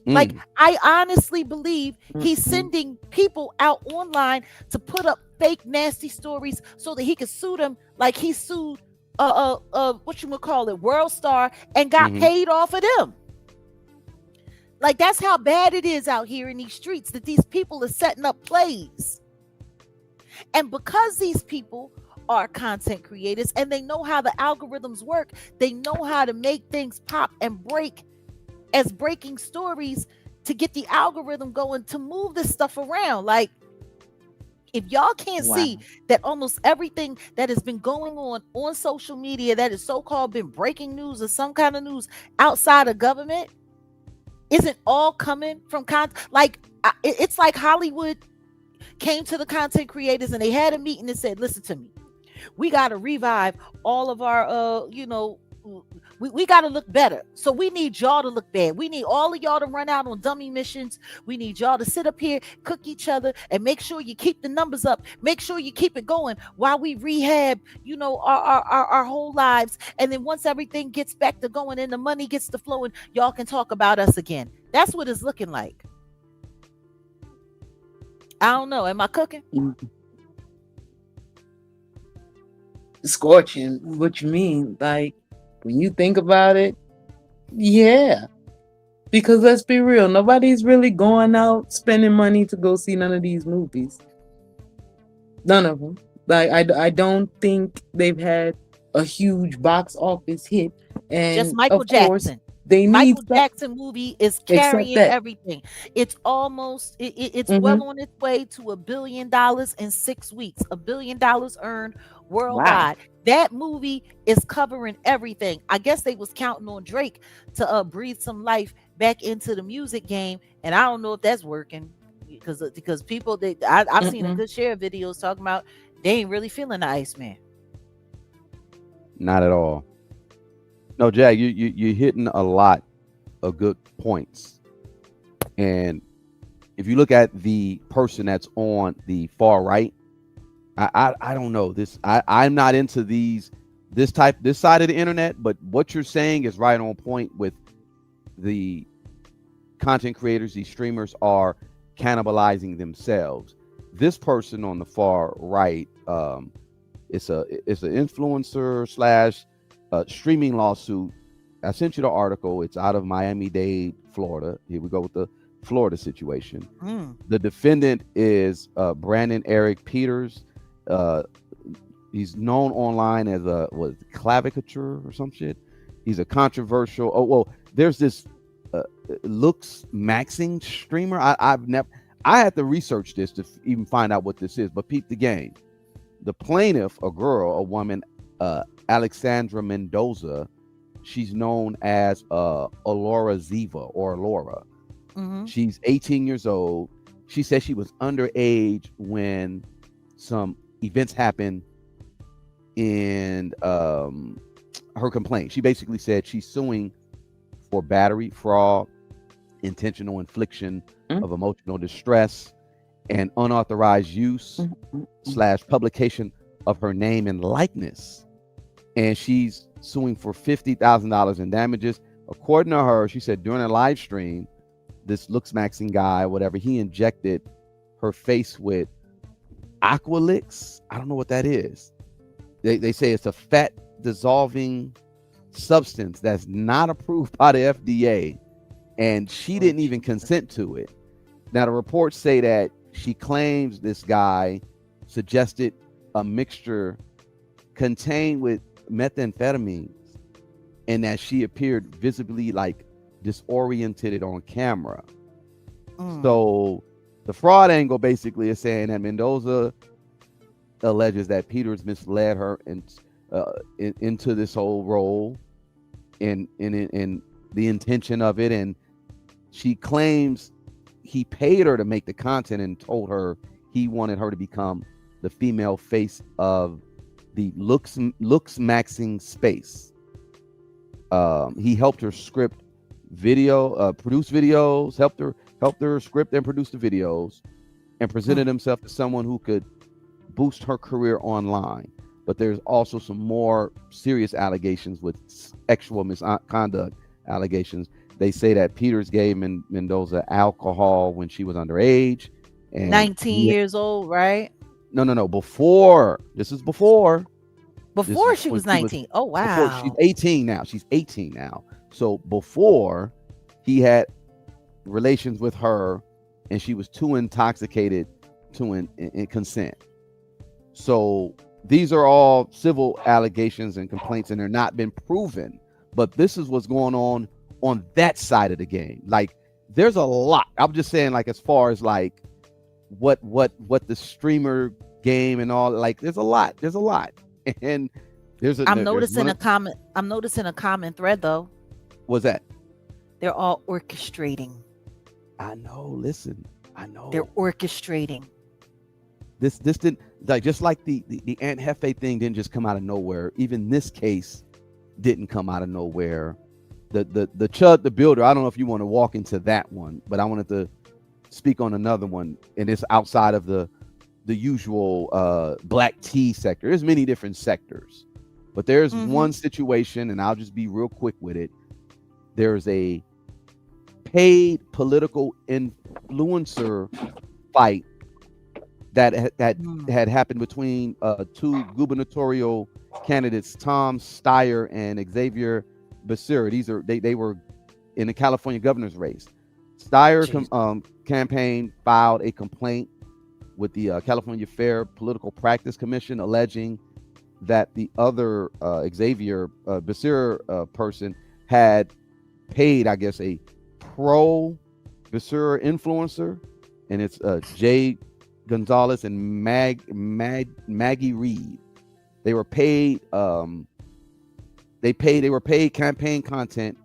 Like, I honestly believe he's sending people out online to put up fake nasty stories so that he could sue them, like he sued what you would call it, World Star, and got paid off of them. Like, that's how bad it is out here in these streets, that these people are setting up plays. And because these people are content creators and they know how the algorithms work, they know how to make things pop and break as breaking stories to get the algorithm going to move this stuff around. Like, if y'all can't see that almost everything that has been going on social media that is so-called been breaking news or some kind of news outside of government isn't all coming from it's like Hollywood came to the content creators and they had a meeting and said, listen to me, we got to revive all of our we got to look better. So we need y'all to look bad. We need all of y'all to run out on dummy missions. We need y'all to sit up here, cook each other, and make sure you keep the numbers up. Make sure you keep it going while we rehab, our whole lives. And then once everything gets back to going and the money gets to flowing, y'all can talk about us again. That's what it's looking like. I don't know. Am I cooking? Scorching. What you mean? Like, when you think about it, yeah. Because let's be real, nobody's really going out spending money to go see none of these movies. None of them. Like, I don't think they've had a huge box office hit. And just Michael Jackson. They need Michael Jackson movie is carrying everything. It's almost it's well on its way to $1 billion in 6 weeks. $1 billion earned worldwide. Wow. That movie is covering everything. I guess they was counting on Drake to breathe some life back into the music game, and I don't know if that's working because people I've seen a good share of videos talking about they ain't really feeling the Iceman. Not at all. No, Jag, you're hitting a lot of good points. And if you look at the person that's on the far right, I don't know this. I'm not into this side of the internet, but what you're saying is right on point with the content creators. These streamers are cannibalizing themselves. This person on the far right, It's an influencer slash streaming lawsuit. I sent you the article. It's out of Miami-Dade, Florida. Here we go with the Florida situation. Mm. The defendant is Brandon Eric Peters. He's known online as a clavicature or some shit. He's a controversial. Oh well, there's this looks maxing streamer. I had to research this to even find out what this is. But peep the game. The plaintiff, a girl, a woman, Alexandra Mendoza. She's known as Alora Ziva or Alora. Mm-hmm. She's 18 years old. She said she was underage when some events happened in her complaint. She basically said she's suing for battery, fraud, intentional infliction of emotional distress, and unauthorized use / publication of her name and likeness. And she's suing for $50,000 in damages. According to her, she said during a live stream, this looks maxing guy, whatever, he injected her face with Aqualix. I don't know what that is. They say it's a fat dissolving substance that's not approved by the FDA, and she didn't even consent to it. Now the reports say that she claims this guy suggested a mixture contained with methamphetamines, and that she appeared visibly like disoriented on camera. So the fraud angle basically is saying that Mendoza alleges that Peters misled her into this whole role in the intention of it, and she claims he paid her to make the content and told her he wanted her to become the female face of the looks maxing space. He helped her script video, produce videos, helped her script and produce the videos, and presented himself as someone who could boost her career online. But there's also some more serious allegations with sexual misconduct allegations. They say that Peters gave Mendoza alcohol when she was underage. And 19 years old, right? No. Before. This is before. Before she was 19. Oh, wow. She's 18 now. She's 18 now. So before he had relations with her and she was too intoxicated to consent. So these are all civil allegations and complaints, and they're not been proven. But this is what's going on that side of the game. Like, there's a lot. I'm just saying, like, as far as like what the streamer game and all, like, there's a lot. And I'm noticing a common thread though. What's that? They're all orchestrating. I know. Listen, I know. They're orchestrating. This didn't, like, just like the Aunt Hefe thing didn't just come out of nowhere. Even this case didn't come out of nowhere. The Chud the Builder, I don't know if you want to walk into that one, but I wanted to speak on another one, and it's outside of the usual black tea sector. There's many different sectors, but there's one situation, and I'll just be real quick with it. There's a paid political influencer fight that had happened between two gubernatorial candidates, Tom Steyer and Xavier Becerra. They were in the California governor's race. Steyer campaign filed a complaint with the California Fair Political Practice Commission, alleging that the other Xavier Becerra person had paid, I guess, a pro Becerra influencer, and it's Jay Gonzalez and Maggie Reed. They were paid. They were paid campaign content,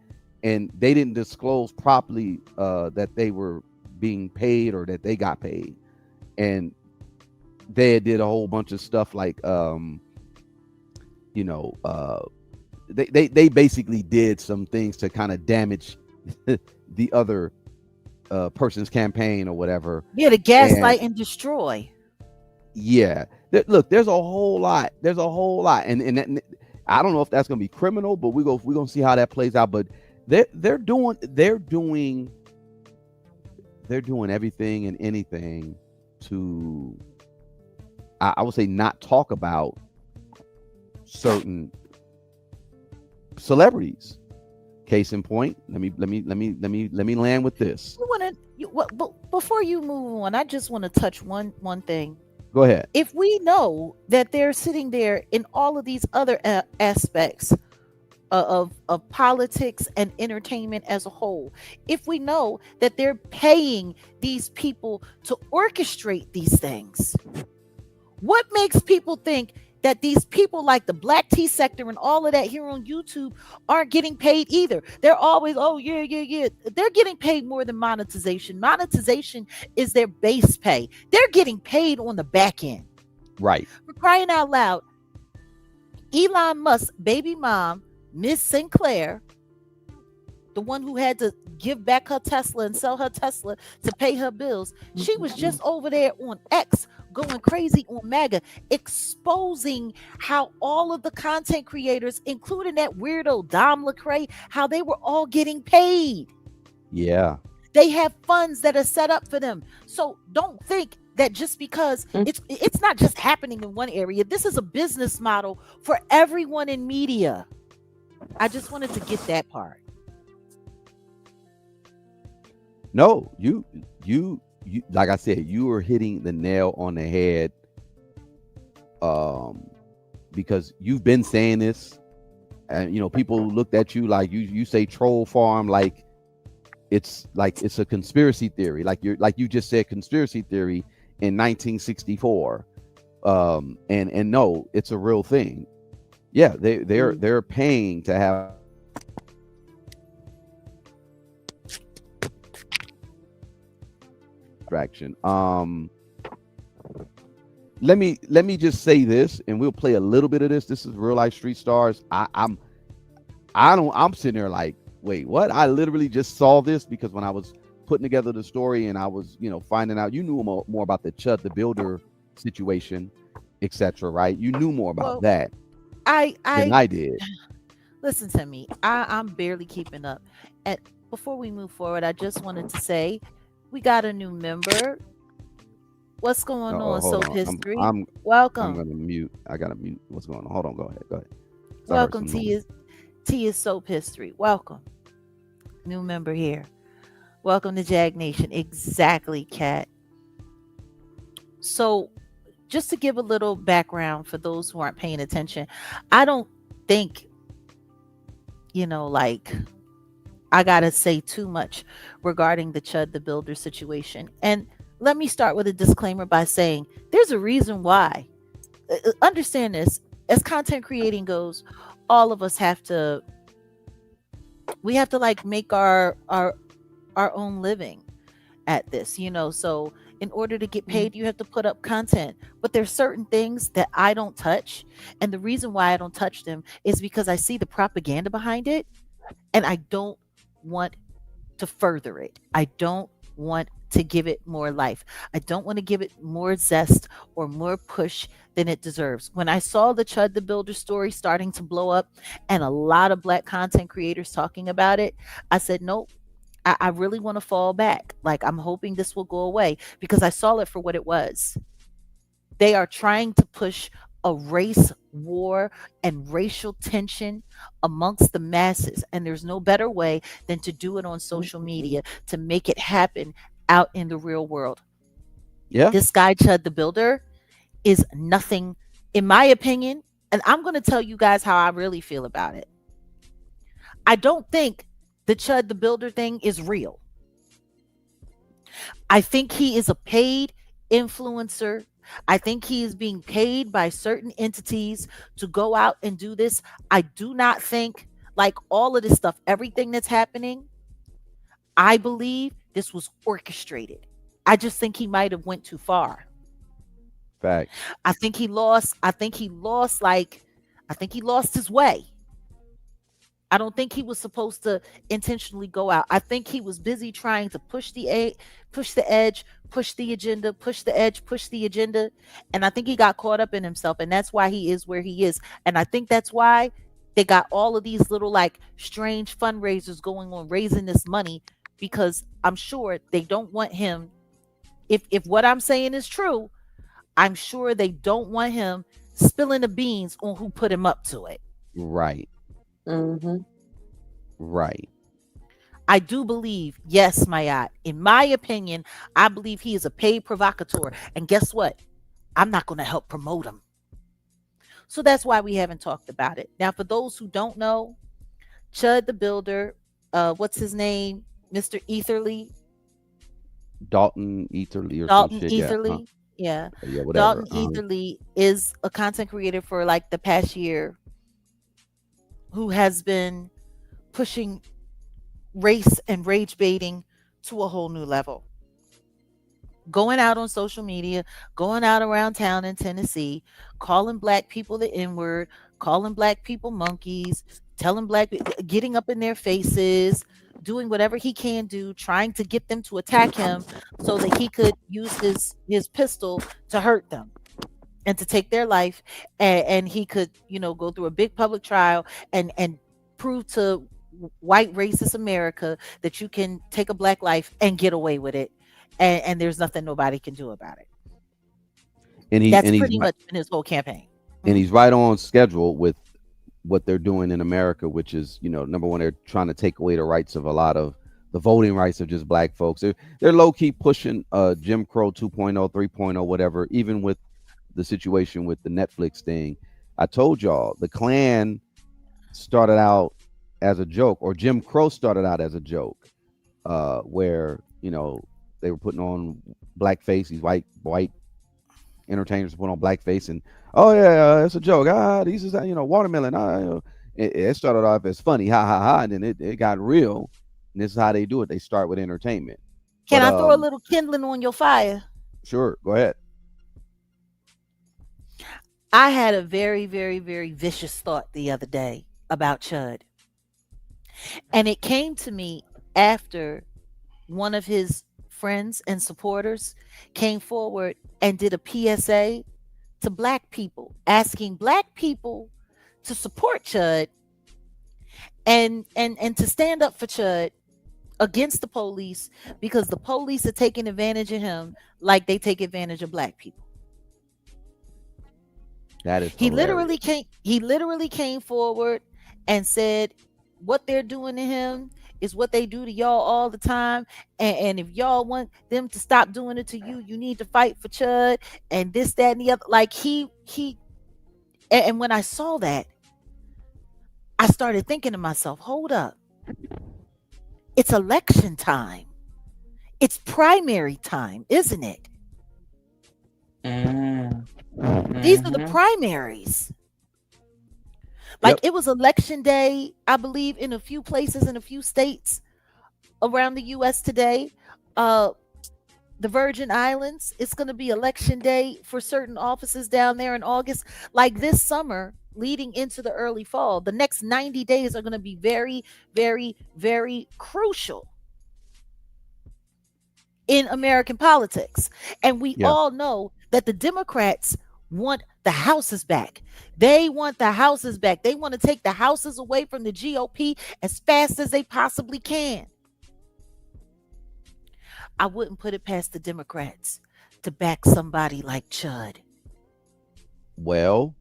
and they didn't disclose properly that they were being paid or that they got paid. And they did a whole bunch of stuff like, they basically did some things to kind of damage the other person's campaign or whatever. Yeah, to gaslight and destroy. Yeah, look, there's a whole lot. And I don't know if that's gonna be criminal, but we're gonna see how that plays out. But they're doing everything and anything to, I would say, not talk about certain celebrities. Case in point, let me land with this. You want to you what? But before you move on, I just want to touch one thing. Go ahead. If we know that they're sitting there in all of these other aspects of politics and entertainment as a whole, if we know that they're paying these people to orchestrate these things, what makes people think that these people like the black tea sector and all of that here on YouTube aren't getting paid either? They're always, oh, yeah, yeah, yeah. They're getting paid more than monetization. Monetization is their base pay. They're getting paid on the back end. Right. For crying out loud, Elon Musk's baby mom, Miss Sinclair, the one who had to give back her Tesla and sell her Tesla to pay her bills, she was just over there on X going crazy on MAGA, exposing how all of the content creators, including that weirdo Dom Lecrae, how they were all getting paid. Yeah. They have funds that are set up for them. So don't think that just because it's not just happening in one area. This is a business model for everyone in media. I just wanted to get that part. No, you like I said, you were hitting the nail on the head. Because you've been saying this, and people looked at you like you say troll farm like it's a conspiracy theory, like you just said conspiracy theory in 1964. And no, it's a real thing. Yeah, they're paying to have distraction. Let me just say this, and we'll play a little bit of this. This is Real Life Street Stars. I'm sitting there like, wait, what? I literally just saw this because when I was putting together the story and I was, finding out, you knew more about the Chud the Builder situation, etc. Right? You knew more about that than I did. Listen to me. I'm barely keeping up. And before we move forward, I just wanted to say we got a new member. What's going on, Soap History? Welcome. I'm gonna mute. I gotta mute. What's going on? Hold on. Go ahead. Welcome to T is Soap History. Welcome. New member here. Welcome to Jag Nation. Exactly, Kat. So just to give a little background for those who aren't paying attention, I don't think, like I gotta say too much regarding the Chud the Builder situation. And let me start with a disclaimer by saying there's a reason why. Understand this. As content creating goes, all of us have to like make our own living at this, so in order to get paid, you have to put up content. But there's certain things that I don't touch. And the reason why I don't touch them is because I see the propaganda behind it and I don't want to further it. I don't want to give it more life. I don't want to give it more zest or more push than it deserves. When I saw the Chud the Builder story starting to blow up and a lot of black content creators talking about it, I said, nope, I really want to fall back. Like, I'm hoping this will go away because I saw it for what it was. They are trying to push a race war and racial tension amongst the masses. And there's no better way than to do it on social media to make it happen out in the real world. Yeah. This guy, Chud the Builder, is nothing, in my opinion. And I'm going to tell you guys how I really feel about it. I don't think the Chud the Builder thing is real. I think he is a paid influencer. I think he is being paid by certain entities to go out and do this. I do not think, like all of this stuff, everything that's happening, I believe this was orchestrated. I just think he might have went too far. Fact. I think he lost his way. I don't think he was supposed to intentionally go out. I think he was busy trying to push the edge, push the agenda, push the edge, push the agenda. And I think he got caught up in himself. And that's why he is where he is. And I think that's why they got all of these little like strange fundraisers going on, raising this money, because I'm sure they don't want him. If what I'm saying is true, I'm sure they don't want him spilling the beans on who put him up to it. Right. Mm-hmm. Right. I do believe, yes, Mayat. In my opinion, I believe he is a paid provocateur. And guess what? I'm not going to help promote him. So that's why we haven't talked about it. Now, for those who don't know, Chud the Builder, what's his name? Mr. Etherly, Dalton Etherly or some Dalton shit. Yeah. Etherly. Yeah. Yeah. Whatever. Dalton Etherly is a content creator for like the past year who has been pushing race and rage baiting to a whole new level. Going out on social media, going out around town in Tennessee, calling black people the N word, calling black people monkeys, telling getting up in their faces, doing whatever he can do, trying to get them to attack him so that he could use his pistol to hurt them and to take their life, and he could, go through a big public trial and prove to white racist America that you can take a black life and get away with it, and there's nothing nobody can do about it. And That's he's pretty right, much been his whole campaign. and he's right on schedule with what they're doing in America, which is, number one, they're trying to take away the rights of a lot of the voting rights of just black folks. They're low key pushing Jim Crow 2.0, 3.0, whatever. Even with the situation with the Netflix thing, I told y'all the Klan started out as a joke, or Jim Crow started out as a joke, where they were putting on blackface. These white entertainers put on blackface, and oh yeah, it's a joke. These is watermelon. It started off as funny, ha ha ha, and then it got real. And this is how they do it. They start with entertainment. Can But I throw a little kindling on your fire? sure, go ahead. I had a very, very, very vicious thought the other day about Chud. And it came to me after one of his friends and supporters came forward and did a PSA to black people, asking black people to support Chud and to stand up for Chud against the police, because the police are taking advantage of him like they take advantage of black people. That is He hilarious. literally came forward and said what they're doing to him is what they do to y'all all the time. And if y'all want them to stop doing it to you, you need to fight for Chud and this, that, and the other. Like and when I saw that, I started thinking to myself, hold up. It's election time. It's primary time, isn't it? These are the Mm-hmm. primaries. Like Yep. it was election day, I believe, in a few places in a few states around the US today. Uh the Virgin Islands, it's going to be election day for certain offices down there in August. Like this summer leading into the early fall, the next 90 days are going to be very, very, very crucial in American politics. And we Yeah. all know that the Democrats want the houses back. They want the houses back. They want to take the houses away from the GOP as fast as they possibly can. I wouldn't put it past the Democrats to back somebody like Chud. Well,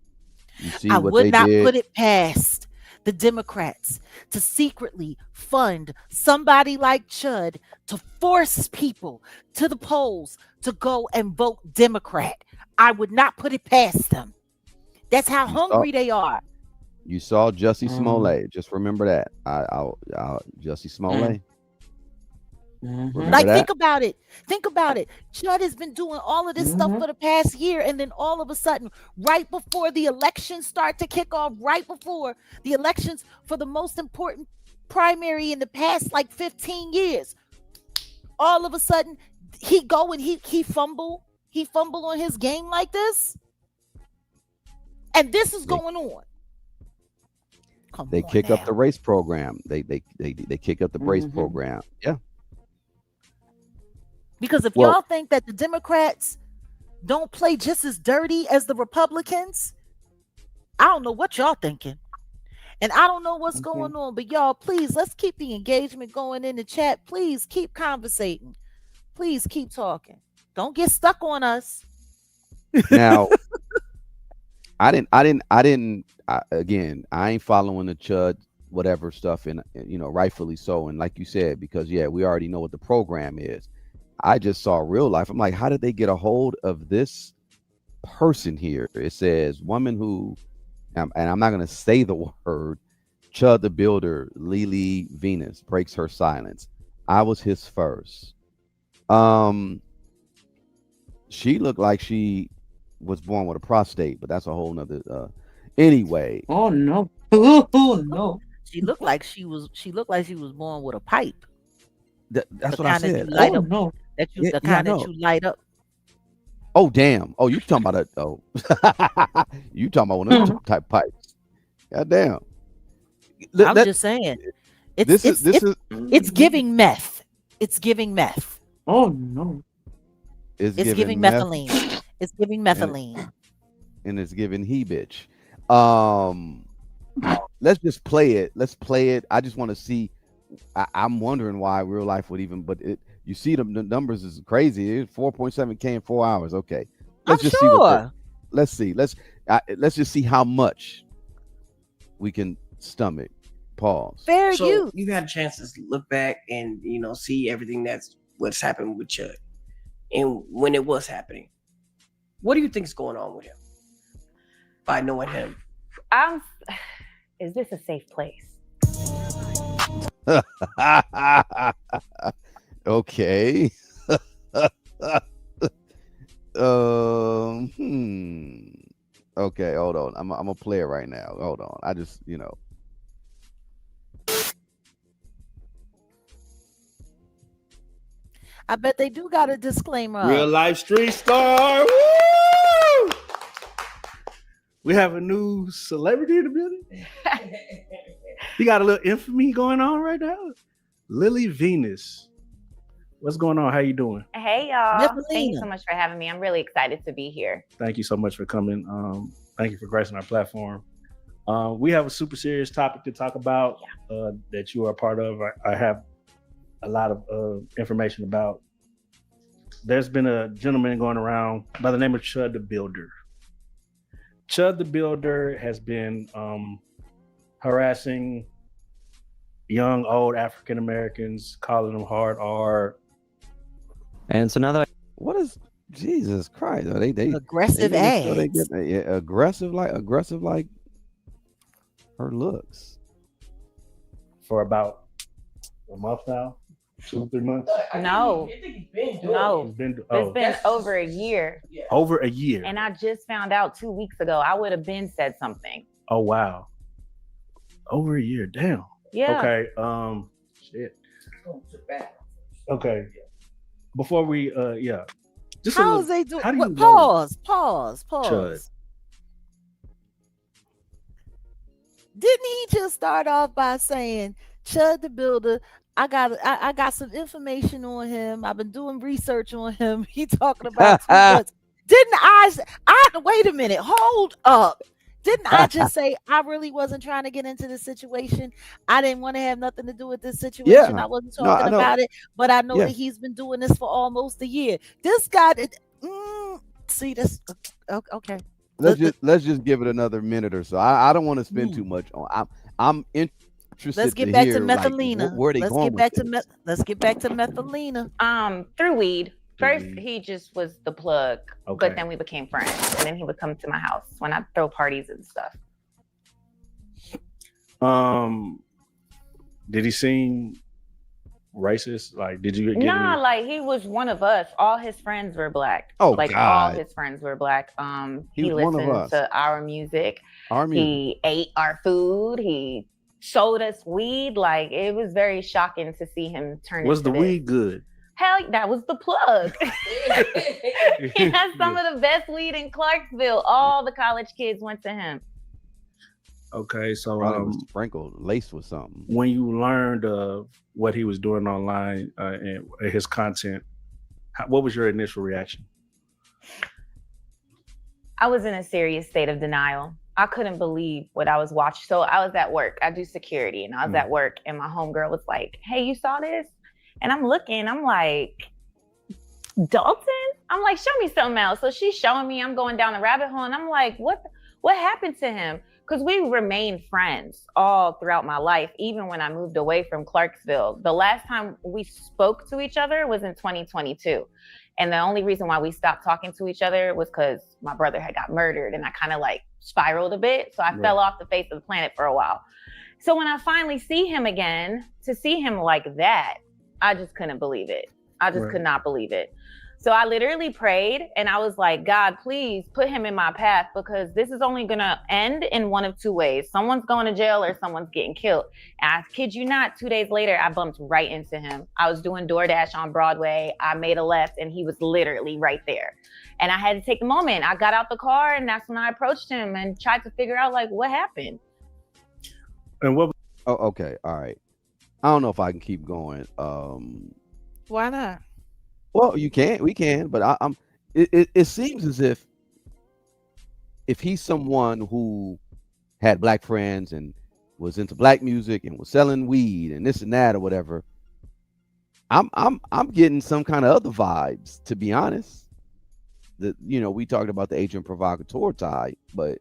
you see I what would they not did. put it past the Democrats to secretly fund somebody like Chud to force people to the polls to go and vote Democrat. I would not put it past them. That's how You saw hungry they are. you saw Jussie Mm-hmm. Smollett. Just remember that. Jussie Smollett. Mm-hmm. Remember Like, that. think about it. Think about it. Chud has been doing all of this stuff Mm-hmm. for the past year, and then all of a sudden, right before the elections start to kick off, right before the elections for the most important primary in the past like 15 years, all of a sudden he go and he fumble on his game like this, and this is They going on. Come they on kick up the now. race program. They kick up the race Mm-hmm. program. Yeah. Because if Well, y'all think that the Democrats don't play just as dirty as the Republicans, I don't know what y'all thinking. And I don't know what's Okay. going on, but y'all, please, let's keep the engagement going in the chat. Please keep conversating. Please keep talking. Don't get stuck on us. now Again, I ain't following the Chud whatever stuff, and rightfully so. And like you said, because yeah, we already know what the program is. I just saw real life. I'm like, how did they get a hold of this person here? It says woman who, and I'm not gonna say the word. Chud the Builder, Lily Venus breaks her silence. I was his first. Um, she looked like she was born with a prostate, but that's a whole nother. Anyway, Oh no. Oh no. She looked like she was. She looked like she was born with a pipe. that's The what I kind that you said. light Oh up. no. The Yeah, I kind that know. you light up. Oh damn. Oh, you talking about a? Oh, you talking about one of them type pipes? God damn. I'm That just saying. It's this is it's this it's is it's giving meth. It's giving meth. Oh no. is It's giving giving meth methylene. It's giving and methylene. it's giving he bitch. Um, let's just play it. Let's play it. I just want to see. I'm wondering why real life would even, but you see the numbers is crazy. It's 4.7K in 4 hours. Okay, I'm let's just see what the. sure. Let's see. Let's just see how much we can stomach. Pause. Fair So use. you got a chance to look back and see everything that's what's happened with Chud and when it was happening. What do you think is going on with him? By knowing him, Is this a safe place? Okay. Okay, hold on. I'm gonna play it right now. Hold on. I just I bet they do got a disclaimer Real up. life street star. Woo! We have a new celebrity in the building. You got a little infamy going on right now. Lily Venus. What's going on? How you doing? Hey y'all. Thank you Niffelina. so much for having me. I'm really excited to be here. Thank you so much for coming. Thank you for gracing our platform. We have a super serious topic to talk about that you are a part of. I have a lot of information about. There's been a gentleman going around by the name of Chud the Builder. Chud the Builder has been harassing young, old African Americans, calling them hard R. And so now that what is Jesus Christ? Are they Aggressive making sure they ads. get aggressive like her looks. for about a month now, 2-3 months. No. I think he's been doing No. It's been It's been over a year. over a year. And I just found out 2 weeks ago. I would have been said something. Oh wow, over a year. Damn. Yeah. Okay. Shit. Okay. Before we just a How little, is they doing? how do you know Pause. Chud? Didn't he just start off by saying, Chud the Builder, I got some information on him. I've been doing research on him. He talking about 2 months. Didn't I wait a minute, hold up. Didn't I just say I really wasn't trying to get into this situation? I didn't want to have nothing to do with this situation. Yeah. I wasn't No, I talking know. about it, but I know Yeah. that he's been doing this for almost a year. This guy see this okay. Let's just give it another minute or so. I don't want to spend too much on. I'm interested Let's get to back to hear like, Methalina. where they Let's going get back with to this. let's get back to Methalina. Through weed. First, weed. he just was the plug, Okay. but then we became friends. And then he would come to my house when I throw parties and stuff. Did he seem racist? Like, did you get Nah, any? like he was one of us. All his friends were black. Oh, like God. all his friends were black. He He was one of listened us. to our music. Our music. He ate our food. He showed us weed. Like it was very shocking to see him turn. Was into the this. weed good? Hell, that was the plug. He has some of the best weed in Clarksville. All the college kids went to him. Okay, so Probably was sprinkled, laced with something. when you learned of what he was doing online and his content, what was your initial reaction? I was in a serious state of denial. I couldn't believe what I was watching. So I was at work. I do security, and I was at work, and my homegirl was like, "Hey, you saw this?" And I'm looking. I'm like, "Dalton?" I'm like, "Show me something else." So she's showing me. I'm going down the rabbit hole, and I'm like, "What What happened to him? Because we remained friends all throughout my life, even when I moved away from Clarksville. The last time we spoke to each other was in 2022. And the only reason why we stopped talking to each other was because my brother had got murdered and I kind of like spiraled a bit. So I fell off the face of the planet for a while. So when I finally see him again, to see him like that, I just couldn't believe it. I just could not believe it. So I literally prayed and I was like, God, please put him in my path, because this is only going to end in one of two ways. Someone's going to jail or someone's getting killed. And I kid you not, 2 days later, I bumped right into him. I was doing DoorDash on Broadway. I made a left and he was literally right there. And I had to take a moment. I got out the car and that's when I approached him and tried to figure out like what happened. And what? Oh, okay. All right. I don't know if I can keep going. Why not? Well, we can, but it seems as if he's someone who had black friends and was into black music and was selling weed and this and that or whatever, I'm getting some kind of other vibes, to be honest. That, you know, we talked about the agent provocateur type, but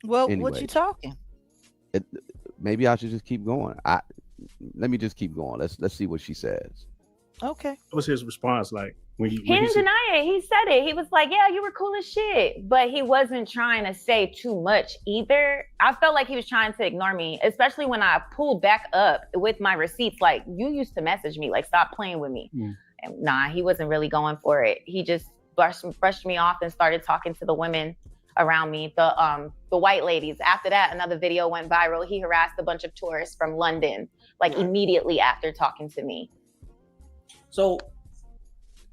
Well, what Anyways. you talking? maybe I should just keep going. Let me just keep going. Let's see what she says. Okay. What was his response like when He didn't deny it. He said it. He was like, yeah, you were cool as shit. But he wasn't trying to say too much either. I felt like he was trying to ignore me, especially when I pulled back up with my receipts. Like, you used to message me, like, stop playing with me. And nah, he wasn't really going for it. He just brushed me off and started talking to the women around me, the white ladies. After that, another video went viral. He harassed a bunch of tourists from London, like immediately after talking to me. So,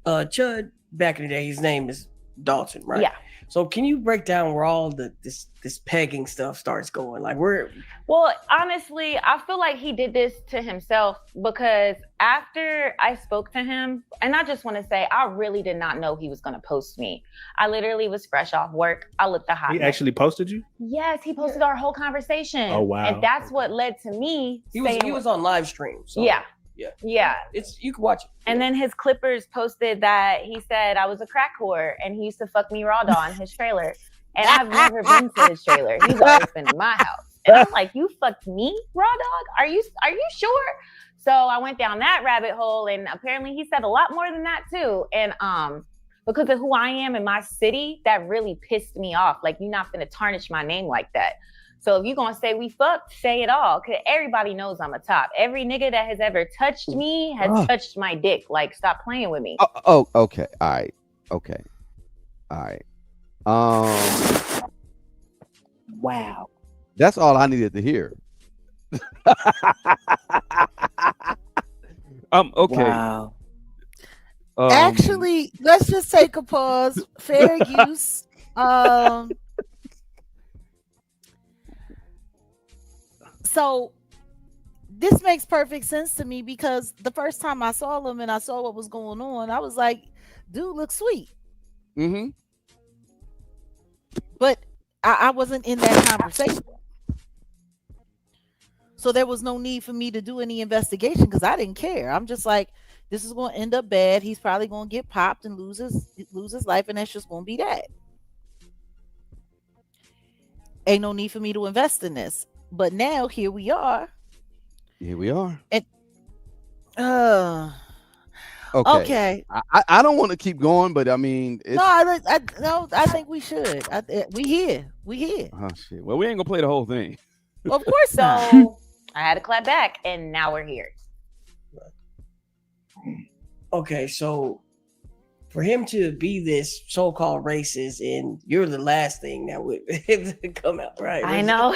Chud, back in the day, his name is Dalton, right? Yeah. So, can you break down where all this pegging stuff starts going? Like, where? Well, honestly, I feel like he did this to himself, because after I spoke to him, and I just want to say, I really did not know he was going to post me. I literally was fresh off work. I looked a hot He mess. actually posted you? Yes, he posted our whole conversation. Oh, wow. And that's what led to me He saying, was on live stream. So, yeah. Yeah. You can watch it. And then his Clippers posted that he said I was a crack whore and he used to fuck me raw dog in his trailer. And I've never been to his trailer. He's always been in my house. And I'm like, you fucked me, raw dog? Are you sure? So I went down that rabbit hole, and apparently he said a lot more than that too. And because of who I am in my city, that really pissed me off. Like, you're not gonna tarnish my name like that. So if you're gonna say we fucked, say it all. Cause everybody knows I'm a top. Every nigga that has ever touched me has touched my dick. Like, stop playing with me. Oh, okay. All right. Okay. All right. Wow. That's all I needed to hear. Okay. Wow. Actually, let's just take a pause. Fair use. So this makes perfect sense to me, because the first time I saw him and I saw what was going on, I was like, dude looks sweet. Mm-hmm. But I wasn't in that conversation. So there was no need for me to do any investigation, because I didn't care. I'm just like, this is going to end up bad. He's probably going to get popped and lose his life, and that's just going to be that. Ain't no need for me to invest in this. But now here we are. And okay. I don't want to keep going, but I mean, it's... I think we should. We here. Oh shit. Well, we ain't gonna play the whole thing. Of course not. So I had to clap back, and now we're here. Okay, so for him to be this so-called racist, and you're the last thing that would come out, right? I know.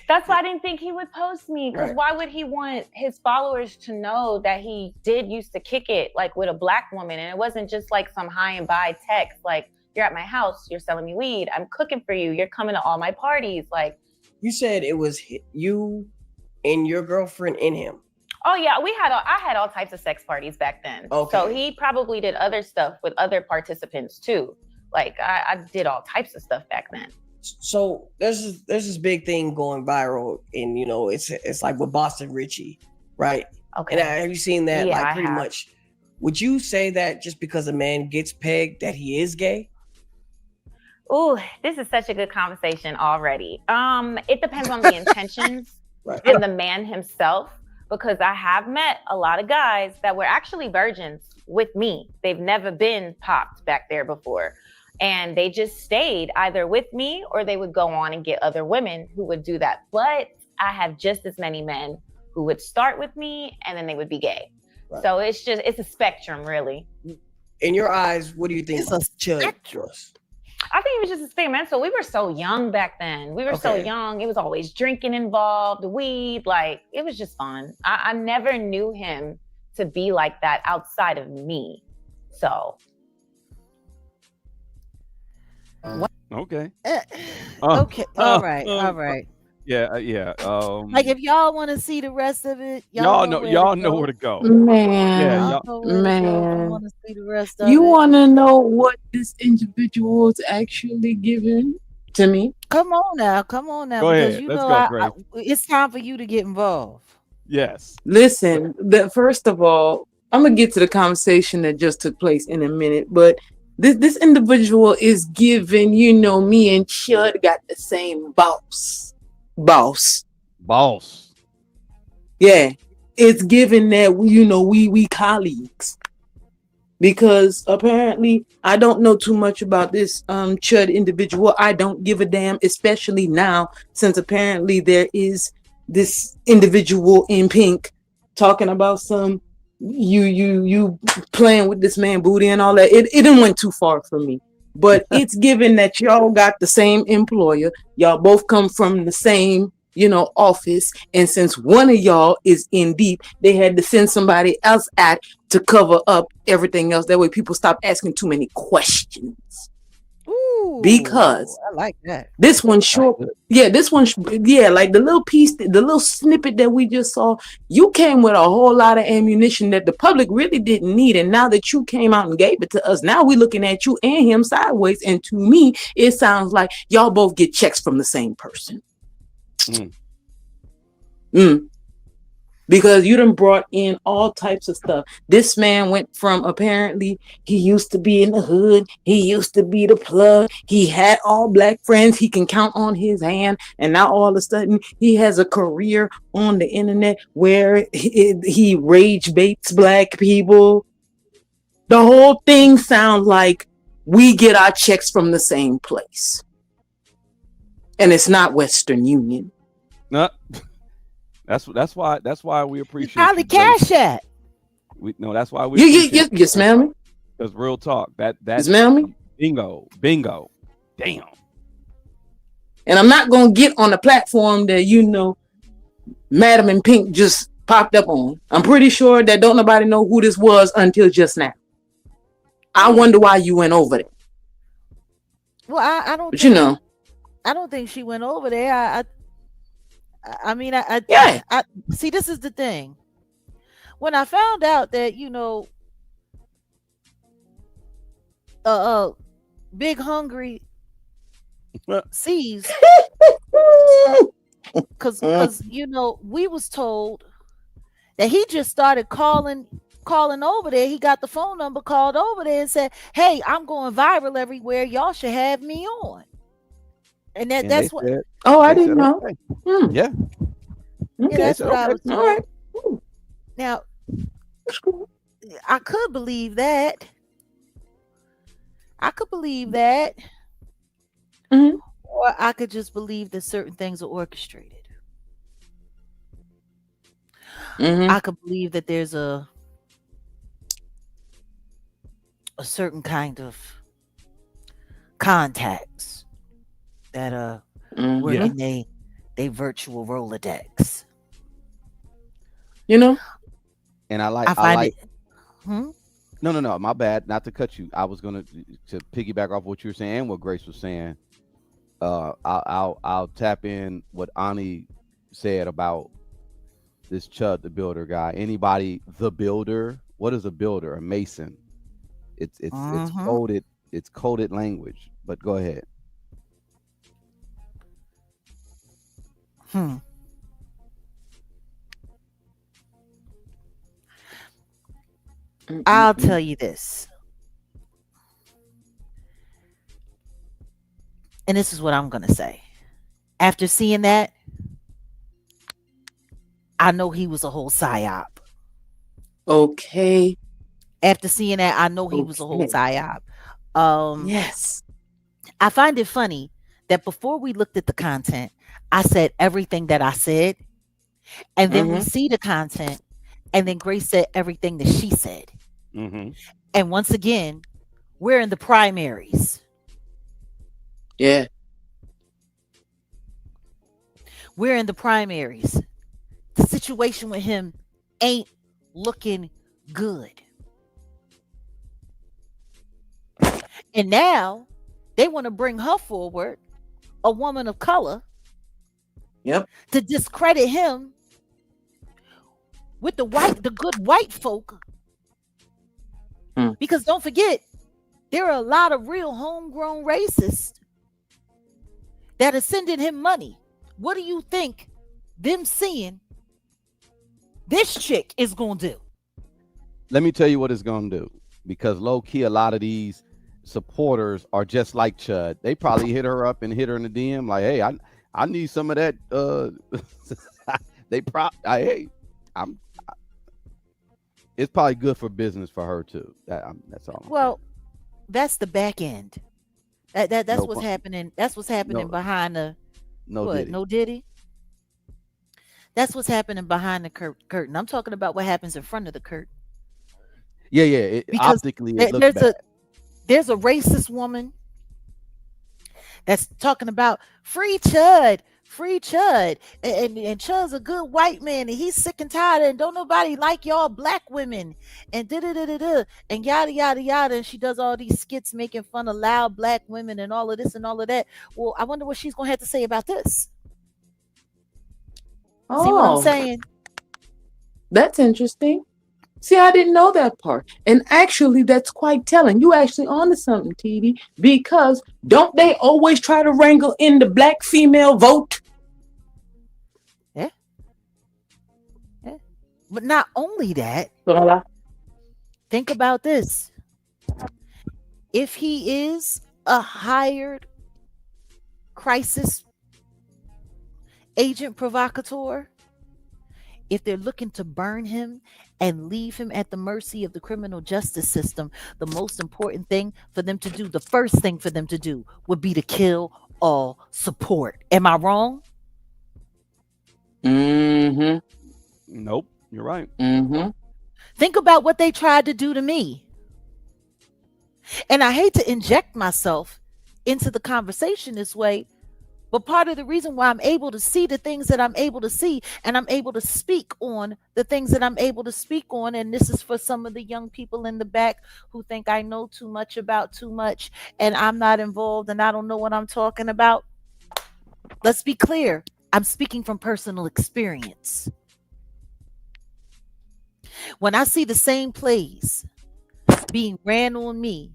That's why I I didn't think he would post me, because Right. why would he want his followers to know that he did used to kick it like with a black woman? And it wasn't just like some high and by text, like, you're at my house, you're selling me weed, I'm cooking for you, you're coming to all my parties. Like, You said it was you and your girlfriend and him. oh yeah, I had all types of sex parties back then. Okay. So he probably did other stuff with other participants too. Like, I did all types of stuff back then. So there's this big thing going viral, and you know it's like with Boston Richie, right? Okay. And have you seen that? Yeah, like I pretty have. much would you say that just because a man gets pegged that he is gay? Oh, this is such a good conversation already. It depends on the intentions Right. and the man himself, because I have met a lot of guys that were actually virgins with me. They've never been popped back there before. And they just stayed either with me or they would go on and get other women who would do that. But I have just as many men who would start with me and then they would be gay. Right. So it's a spectrum, really. In your eyes, what do you think It's a Chud spectrum. was? I think it was just experimental. We were so young back then. We were so Okay. young. It was always drinking involved, weed. Like, it was just fun. I never knew him to be like that outside of me. So, Okay. Okay. All right. Yeah. Like if y'all want to see the rest of it, y'all know where to go. Yeah, Man, y'all. know where to go if you man. want to see the rest of You it. want to know what this individual is actually giving to me? Come on now, Go because ahead. you Let's know go, Grace. it's time for you to get involved. Yes. Listen, first of all, I'm gonna get to the conversation that just took place in a minute, but this individual is giving, me and Chud got the same boss. Boss. Yeah, it's given that we colleagues, because apparently I don't know too much about this Chud individual. I don't give a damn, especially now since apparently there is this individual in pink talking about some you playing with this man booty and all that. It didn't went too far for me. But it's given that y'all got the same employer, y'all both come from the same office, and since one of y'all is in deep, they had to send somebody else out to cover up everything else. That way people stop asking too many questions. Ooh, Because I like that. this one short, like the little piece, the little snippet that we just saw, you came with a whole lot of ammunition that the public really didn't need, and now that you came out and gave it to us, now we're looking at you and him sideways, and to me it sounds like y'all both get checks from the same person. Because you done brought in all types of stuff. This man went from, apparently he used to be in the hood, he used to be the plug, he had all black friends he can count on his hand, and now all of a sudden he has a career on the internet where he rage baits black people. The whole thing sounds like we get our checks from the same place, and it's not Western Union. No. That's why we appreciate Probably you, Grace. Cash App. That's why we appreciate You smell me? Because real talk, that You smell me? bingo. Damn. And I'm not gonna get on the platform that Madam in Pink just popped up on. I'm pretty sure that don't nobody know who this was until just now. I wonder why you went over there. Well, I don't. But I don't think she went over there. I mean, Yeah. I see. This is the thing. When I found out that Big Hungry sees, because we was told that he just started calling over there. He got the phone number, called over there, and said, "Hey, I'm going viral everywhere. Y'all should have me on." And that's what. I didn't know. Okay. Yeah. Okay. That's what I was told. All right. Now, I could believe that. Mhm. Or I could just believe that certain things are orchestrated. I could believe that there's a certain kind of contacts that work in they virtual Rolodex. And I like. Hmm? No, my bad. Not to cut you. I was gonna to piggyback off what you were saying and what Grace was saying. I'll tap in what Ani said about this Chud the builder guy. Anybody the builder? What is a builder? A mason. It's coded. It's coded language. But go ahead. I'll tell you this, and this is what I'm gonna say. After seeing that, I know he was a whole psyop. Okay. After seeing that, I know he was a whole Okay. psyop. Um, Yes. I find it funny that before we looked at the content, I said everything that I said, and then we Mm-hmm. see the content, and then Grace said everything that she said. Mm-hmm. And once again, we're in the primaries. Yeah. We're in the primaries. The situation with him ain't looking good. And now they want to bring her forward, a woman of color, Yep. to discredit him with the good white folk. Mm. Because don't forget, there are a lot of real homegrown racists that are sending him money. What do you think them seeing this chick is gonna do? Let me tell you what it's gonna do. Because low key, a lot of these supporters are just like Chud. They probably hit her up and hit her in the DM like, "Hey, I need some of that." Hey, I'm. It's probably good for business for her too. That's all. Well, that's the back end. That's No what's pun- happening. That's what's happening no, behind the no what? Diddy. No Diddy. That's what's happening behind the curtain. I'm talking about what happens in front of the curtain. Yeah. Because Optically, it there- looks there's bad. a there's a racist woman that's talking about free Chud, and Chud's a good white man, and he's sick and tired, and don't nobody like y'all black women, and da da da da da, and yada yada yada, and she does all these skits making fun of loud black women and all of this and all of that. Well, I wonder what she's gonna have to say about this. See what I'm Oh, saying? that's interesting. See, I didn't know that part. And actually, that's quite telling. You actually onto something, TD, because don't they always try to wrangle in the black female vote? Yeah. But not only that, Voilà. think about this. If he is a hired crisis agent provocateur, if they're looking to burn him and leave him at the mercy of the criminal justice system, the most important thing for them to do, the first thing for them to do, would be to kill all support. Am I wrong? Mm-hmm. Nope, you're right. Mm-hmm. Think about what they tried to do to me. And I hate to inject myself into the conversation this way, but part of the reason why I'm able to see the things that I'm able to see, and I'm able to speak on the things that I'm able to speak on, and this is for some of the young people in the back who think I know too much about too much, and I'm not involved and I don't know what I'm talking about. Let's be clear. I'm speaking from personal experience. When I see the same plays being ran on me,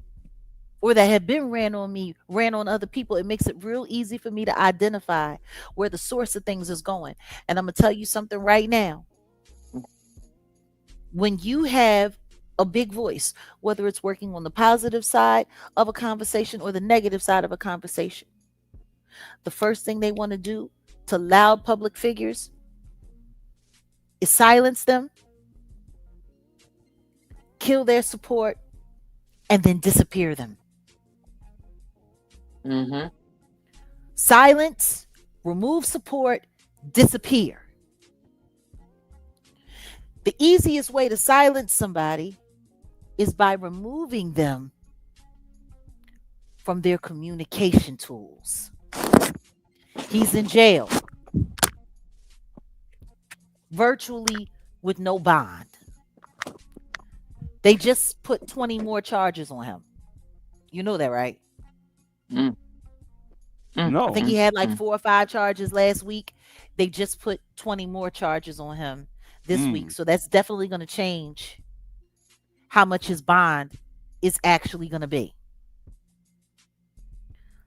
or that have been ran on me, ran on other people, it makes it real easy for me to identify where the source of things is going. And I'm going to tell you something right now. When you have a big voice, whether it's working on the positive side of a conversation or the negative side of a conversation, the first thing they want to do to loud public figures is silence them, kill their support, and then disappear them. Mm-hmm. Silence, remove support, disappear. The easiest way to silence somebody is by removing them from their communication tools. He's in jail, virtually with no bond. They just put 20 more charges on him. You know that, right? Mm. No. I think he had like 4 or 5 charges last week. They just put 20 more charges on him this week. So that's definitely going to change how much his bond is actually going to be.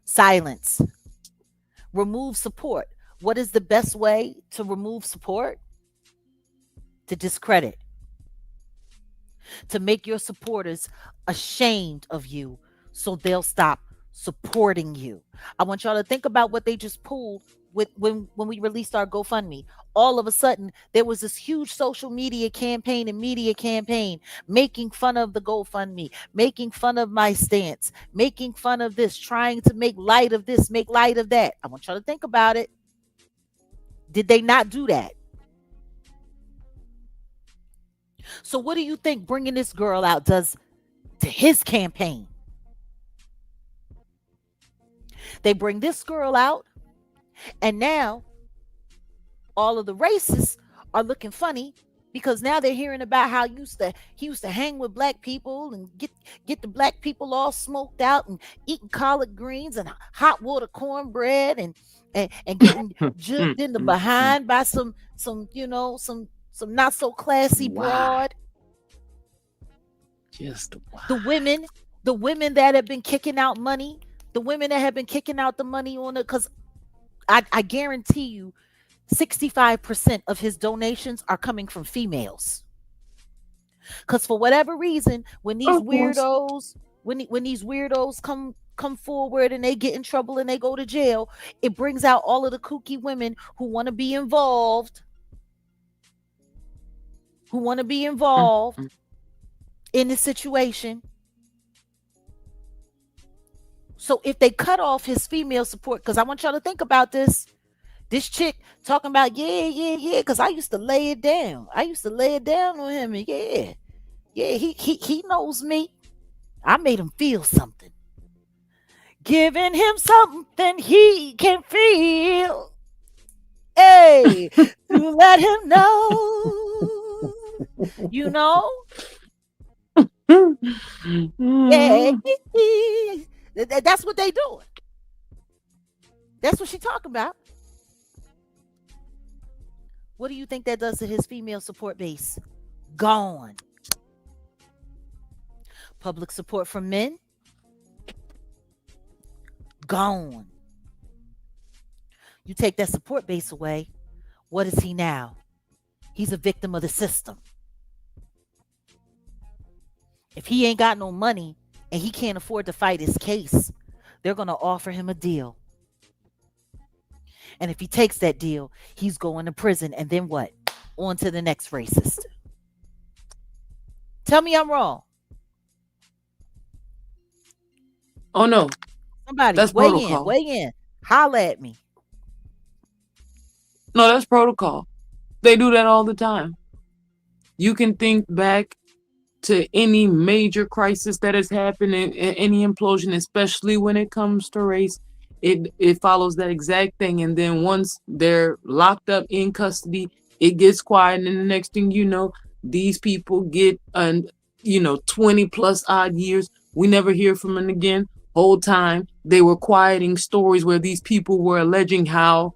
Silence. Remove support. What is the best way to remove support? To discredit. to make your supporters ashamed of you so they'll stop supporting you. I want y'all to think about what they just pulled with when we released our GoFundMe. All of a sudden, there was this huge social media campaign and media campaign making fun of the GoFundMe, making fun of my stance, making fun of this, trying to make light of this, make light of that. I want y'all to think about it. Did they not do that? So what do you think bringing this girl out does to his campaign? They bring this girl out, and now all of the racists are looking funny because now they're hearing about how he used to hang with black people and get the black people all smoked out and eating collard greens and hot water cornbread and getting jugged in the behind by some some not so classy broad. Just The women that have been kicking out money, the women that have been kicking out the money on it, because I guarantee you 65% of his donations are coming from females. Because for whatever reason, when these weirdos, when these weirdos come forward and they get in trouble and they go to jail, it brings out all of the kooky women who want to be involved, in the situation. So if they cut off his female support, because I want y'all to think about this. This chick talking about, yeah, because I used to lay it down. I used to lay it down on him. And he knows me. I made him feel something. Giving him something he can feel. Hey, to let him know. You know? Yeah. That's what they doing. That's what she talking about. What do you think that does to his female support base? Gone. Public support from men? Gone. You take that support base away, what is he now? He's a victim of the system. If he ain't got no money and he can't afford to fight his case, they're going to offer him a deal. And if he takes that deal, he's going to prison. And then what? On to the next racist. Tell me I'm wrong. Oh, no. Somebody That's protocol. Weigh in. Holla at me. No, that's protocol. They do that all the time. You can think back to any major crisis that has happened in any implosion, especially when it comes to race. It follows that exact thing. And then once they're locked up in custody, it gets quiet. And the next thing you know, these people get 20 plus odd years. We never hear from them again. Whole time they were quieting stories where these people were alleging how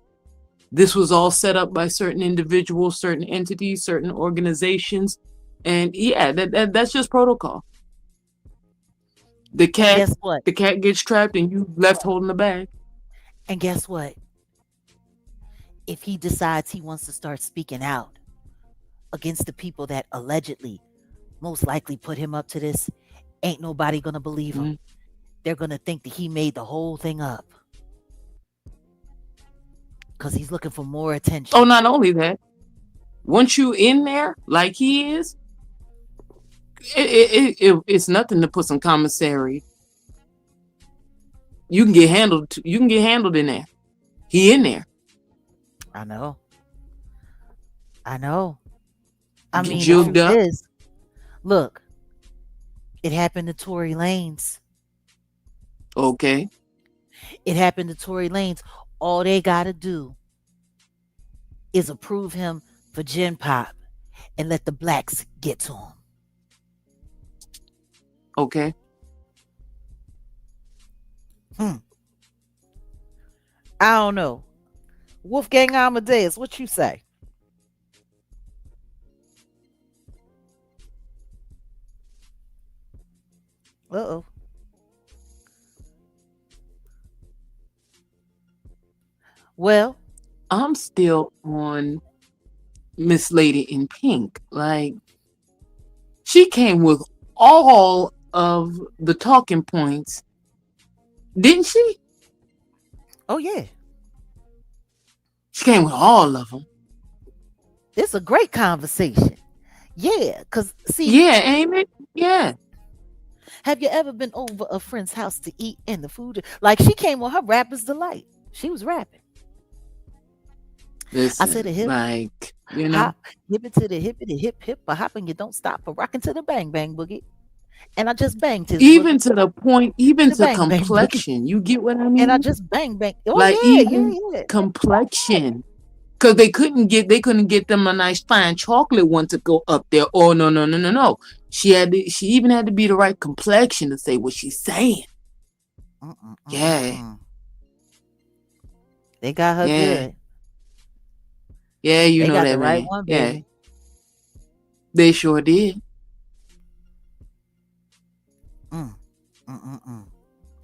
this was all set up by certain individuals, certain entities, certain organizations. And yeah, that's just protocol. The cat, guess what? The cat gets trapped and you left holding the bag. And guess what? If he decides he wants to start speaking out against the people that allegedly most likely put him up to this, ain't nobody gonna believe him. They're gonna think that he made the whole thing up. Because he's looking for more attention. Oh, not only that, once you in there like he is, it's nothing to put some commissary. You can get handled. You can get handled in there. He in there. I know. I mean, the Jugged truth up. is, look, it happened to Tory Lanez. Okay. It happened to Tory Lanez. All they gotta do is approve him for Gen Pop and let the blacks get to him. Okay. I don't know. Wolfgang Amadeus, what you say? Uh-oh. Well, I'm still on Miss Lady in Pink. Like, She came with all of the talking points, didn't she? Oh yeah, She came with all of them. it's a great conversation. Yeah, cause see, Yeah, ain't it? Yeah. have you ever been over a friend's house to eat and the food like she came with her rapper's delight? She was rapping. I said Listen, a hip like, you know, hop, hip it to the hippity hip hip, a hop and you don't stop, a rocking to the bang bang boogie. And I just banged his even boogie, to the point, even the to bang bang boogie. complexion. You get what I And I mean? just bang bang. Oh Like yeah, even yeah, yeah. complexion. Because they couldn't get them a nice fine chocolate one to go up there. Oh no, no, no, no, no. She even had to be the right complexion to say what she's saying. Yeah, They got her yeah, good. yeah, you They know got the that, right man. one, Yeah, baby. they sure did. Mm, mm, mm, mm.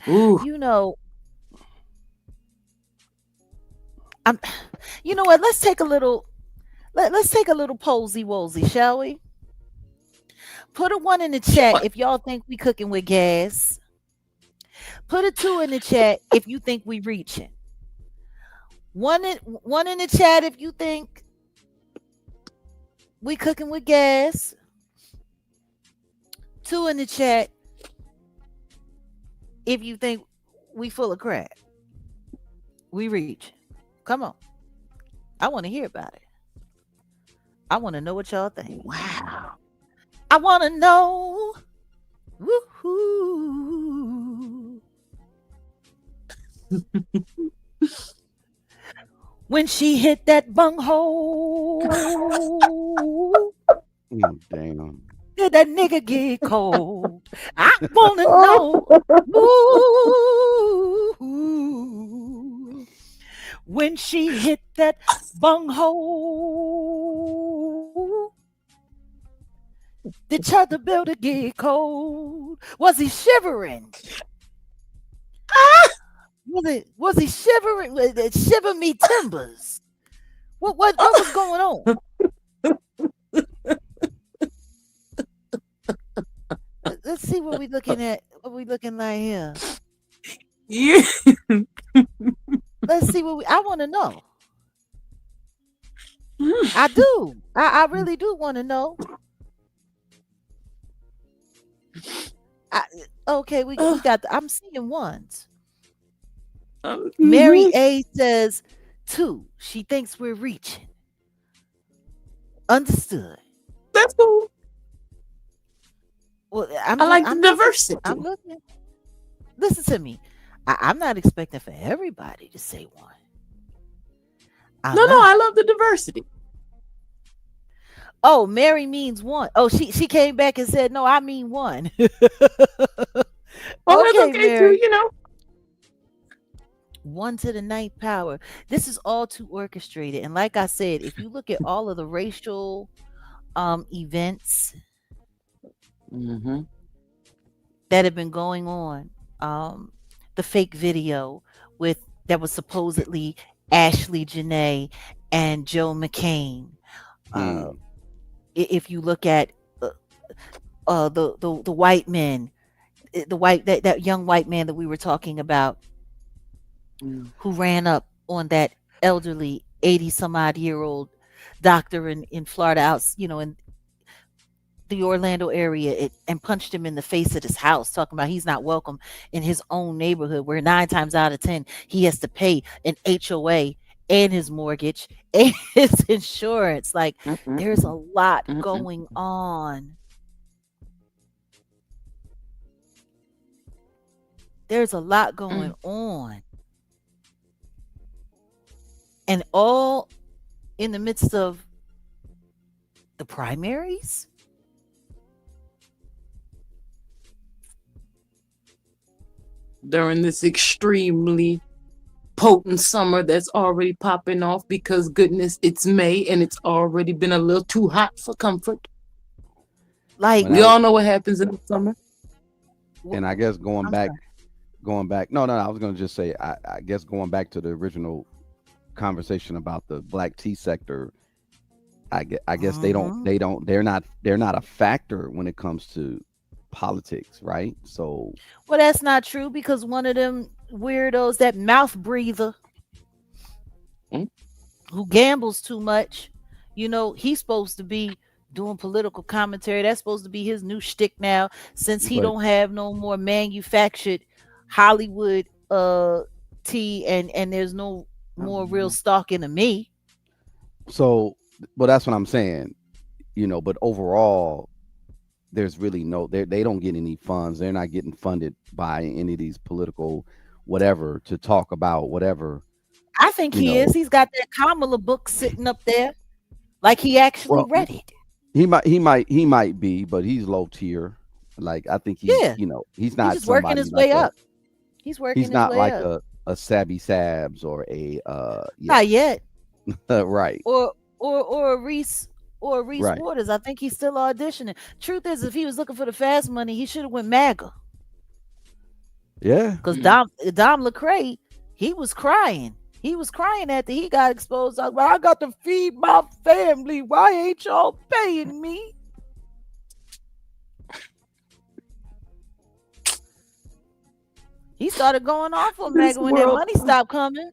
Ooh, You know, I'm. You know what? Let's take a little. Let's take a little posy wozy, shall we? Put a one in the chat sure. if y'all think we cooking with gas. Put a two in the chat if you think we reaching. One in the chat if you think we cooking with gas. Two in the chat if you think we full of crap. We reach. Come on. I want to hear about it. I want to know what y'all think. Wow. I want to know. Woohoo. When she hit that bunghole, Damn. did that nigga get cold? I want to Oh, know. Ooh, when she hit that bunghole, did Chad the Builder get cold? Was he shivering? Was he shivering? Shiver me timbers. What was going on? Let's see what we looking at. What we looking like here? yeah. Let's see what I want to know. I do. I really do want to know. I, okay, we got. I'm seeing ones. Mary Mhm. A says two. She thinks we're reaching. Understood. That's cool. Well, I like the I'm looking. diversity. I'm looking. Listen to me. I'm not expecting for everybody to say one. I'm No, not. I love the diversity. Oh, Mary means one. Oh, she came back and said, no, I mean one. Oh, that's Okay, okay too, Mary. you know. One to the ninth power. This is all too orchestrated. And like I said, if you look at all of the racial events Mm-hmm. that have been going on, the fake video with that was supposedly Ashley Janae and Joe McCain. Uh, if you look at the white men, that young white man that we were talking about, who ran up on that elderly 80 some odd year old doctor in Florida, out, in the Orlando area, and punched him in the face at his house, talking about he's not welcome in his own neighborhood, where 9 times out of 10 he has to pay an HOA and his mortgage and his insurance. Like, there's a lot going on. There's a lot going on. And all in the midst of the primaries. During this extremely potent summer that's already popping off, because goodness, it's May and it's already been a little too hot for comfort. Like, we all know what happens in the summer. And I guess going back. No, I was going to just say, I guess going back to the original conversation about the black tea sector, I guess they're not a factor when it comes to politics, right? So Well, that's not true because one of them weirdos, that mouth breather Hmm? who gambles too much, he's supposed to be doing political commentary. That's supposed to be his new shtick now, since he but don't have no more manufactured Hollywood tea, and there's no more real stock in me. so well that's what I'm saying, but overall there's really they don't get any funds. They're not getting funded by any of these political whatever to talk about whatever, I think you he know. is. He's got that Kamala book sitting up there, like he actually Well, read it. he might be, but he's low tier. Like I think Yeah, he's he's not just working somebody his like way a up. He's he's working his not way like up. a Sabby Sabs or a yeah. Not yet. Right. Or a Reese Right. Waters. I think he's still auditioning. Truth is, if he was looking for the fast money, he should have went MAGA. Yeah. Because Dom Lecrae, he was crying. He was crying after he got exposed. Like, well, I got to feed my family. Why ain't y'all paying me? He started going off on This MAGA when that world. money stopped coming.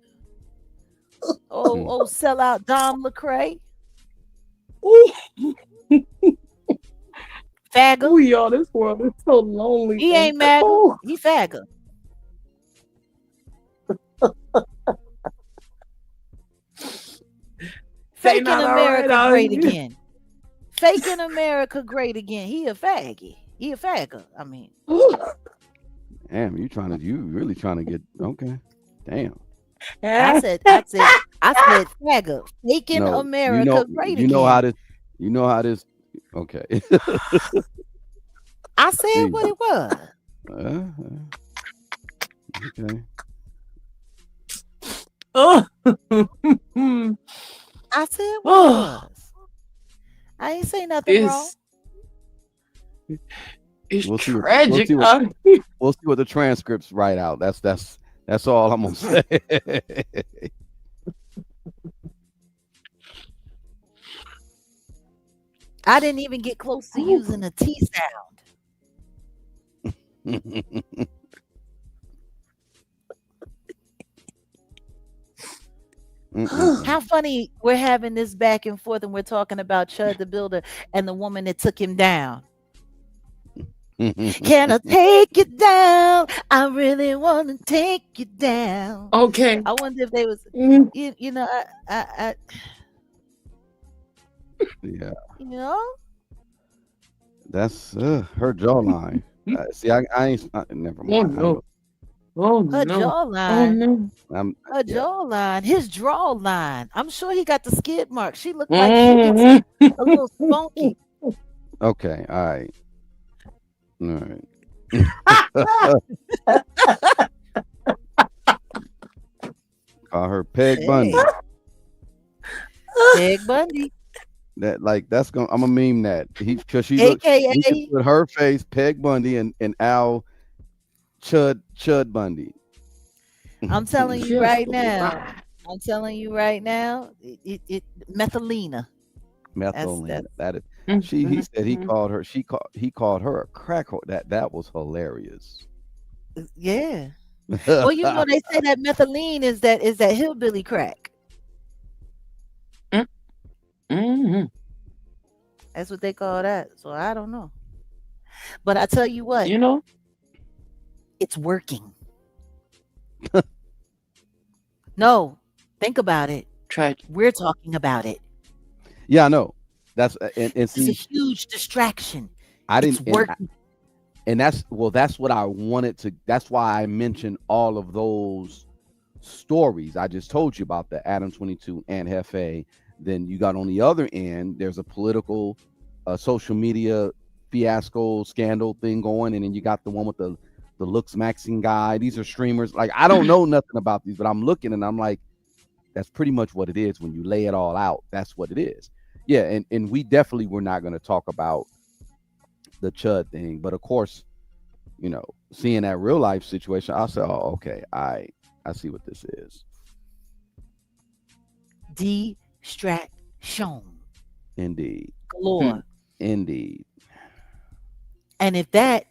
Oh, sellout Dom Lecrae. Ooh, Fagger. y'all, this world is so lonely. He and ain't MAGA. cold. He fagger. They Faking not all right America out great here. again. Faking America great again. He a faggy. He a fagger. I mean, Damn, you really trying to get okay. Damn. I said fagger. Faking No, America great you know how again. this okay. I said Jeez. what it was. Okay. Oh. I said what it Oh. was. I ain't say nothing wrong. It's We'll see what- tragic. we'll see what- We'll see what the transcripts write out. That's all I'm gonna say. I didn't even get close to using a T sound. How funny we're having this back and forth and we're talking about Chud the Builder and the woman that took him down. Can I take you down? I really want to take you down. Okay. I wonder if they was, Mm. I Yeah, that's her jawline. See, I ain't. Never Oh mind. no. Oh her no. Oh jawline, no. her Yeah. jawline, his draw line. I'm sure he got the skid mark. She looked like she was Mm. a little spunky. Okay. All right. All right. Call her Peg Bundy. Hey, Peg Bundy, That's gonna. I'm gonna meme that because she look. We can aka put her face, Peg Bundy, and Al Chud Bundy. I'm telling you Just right now. right. I'm telling you right now. It Methalina. Methylene. That's That is. He said he Mhm. called her. He called her a crack whore. That was hilarious. yeah. Well, they say that methylene is that hillbilly crack. Mhm. That's what they call that. So I don't know. But I tell you what, You know? it's working. No, think about it. Tragic. We're talking about it. Yeah, I know. That's and It's a see, huge distraction. I It's didn't, working. and that's what I wanted to. That's why I mentioned all of those stories I just told you about, the Adam 22 and Hefe. Then you got on the other end, there's a political, social media fiasco scandal thing going, and then you got the one with the Looks Maxine guy. These are streamers. Like I don't know nothing about these, but I'm looking and I'm like, that's pretty much what it is when you lay it all out. That's what it is. Yeah, and we definitely were not going to talk about the Chud thing, but of course, seeing that real life situation, I said, oh, okay, I see what this is. Distraction. Indeed. galore. Indeed. And if that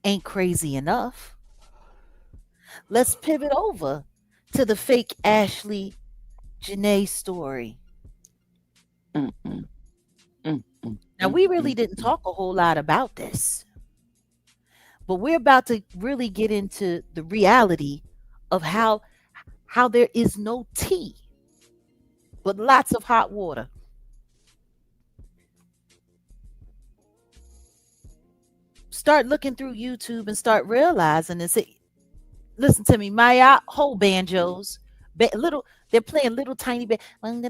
ain't crazy enough, let's pivot over to the fake Ashley Janae story. Mm, mm, mm, mm, Now, mm, we really mm, didn't mm. talk a whole lot about this, but we're about to really get into the reality of how there is no tea, but lots of hot water. Start looking through YouTube and start realizing and say, listen to me, my whole banjos, little, they're playing little tiny bit. Not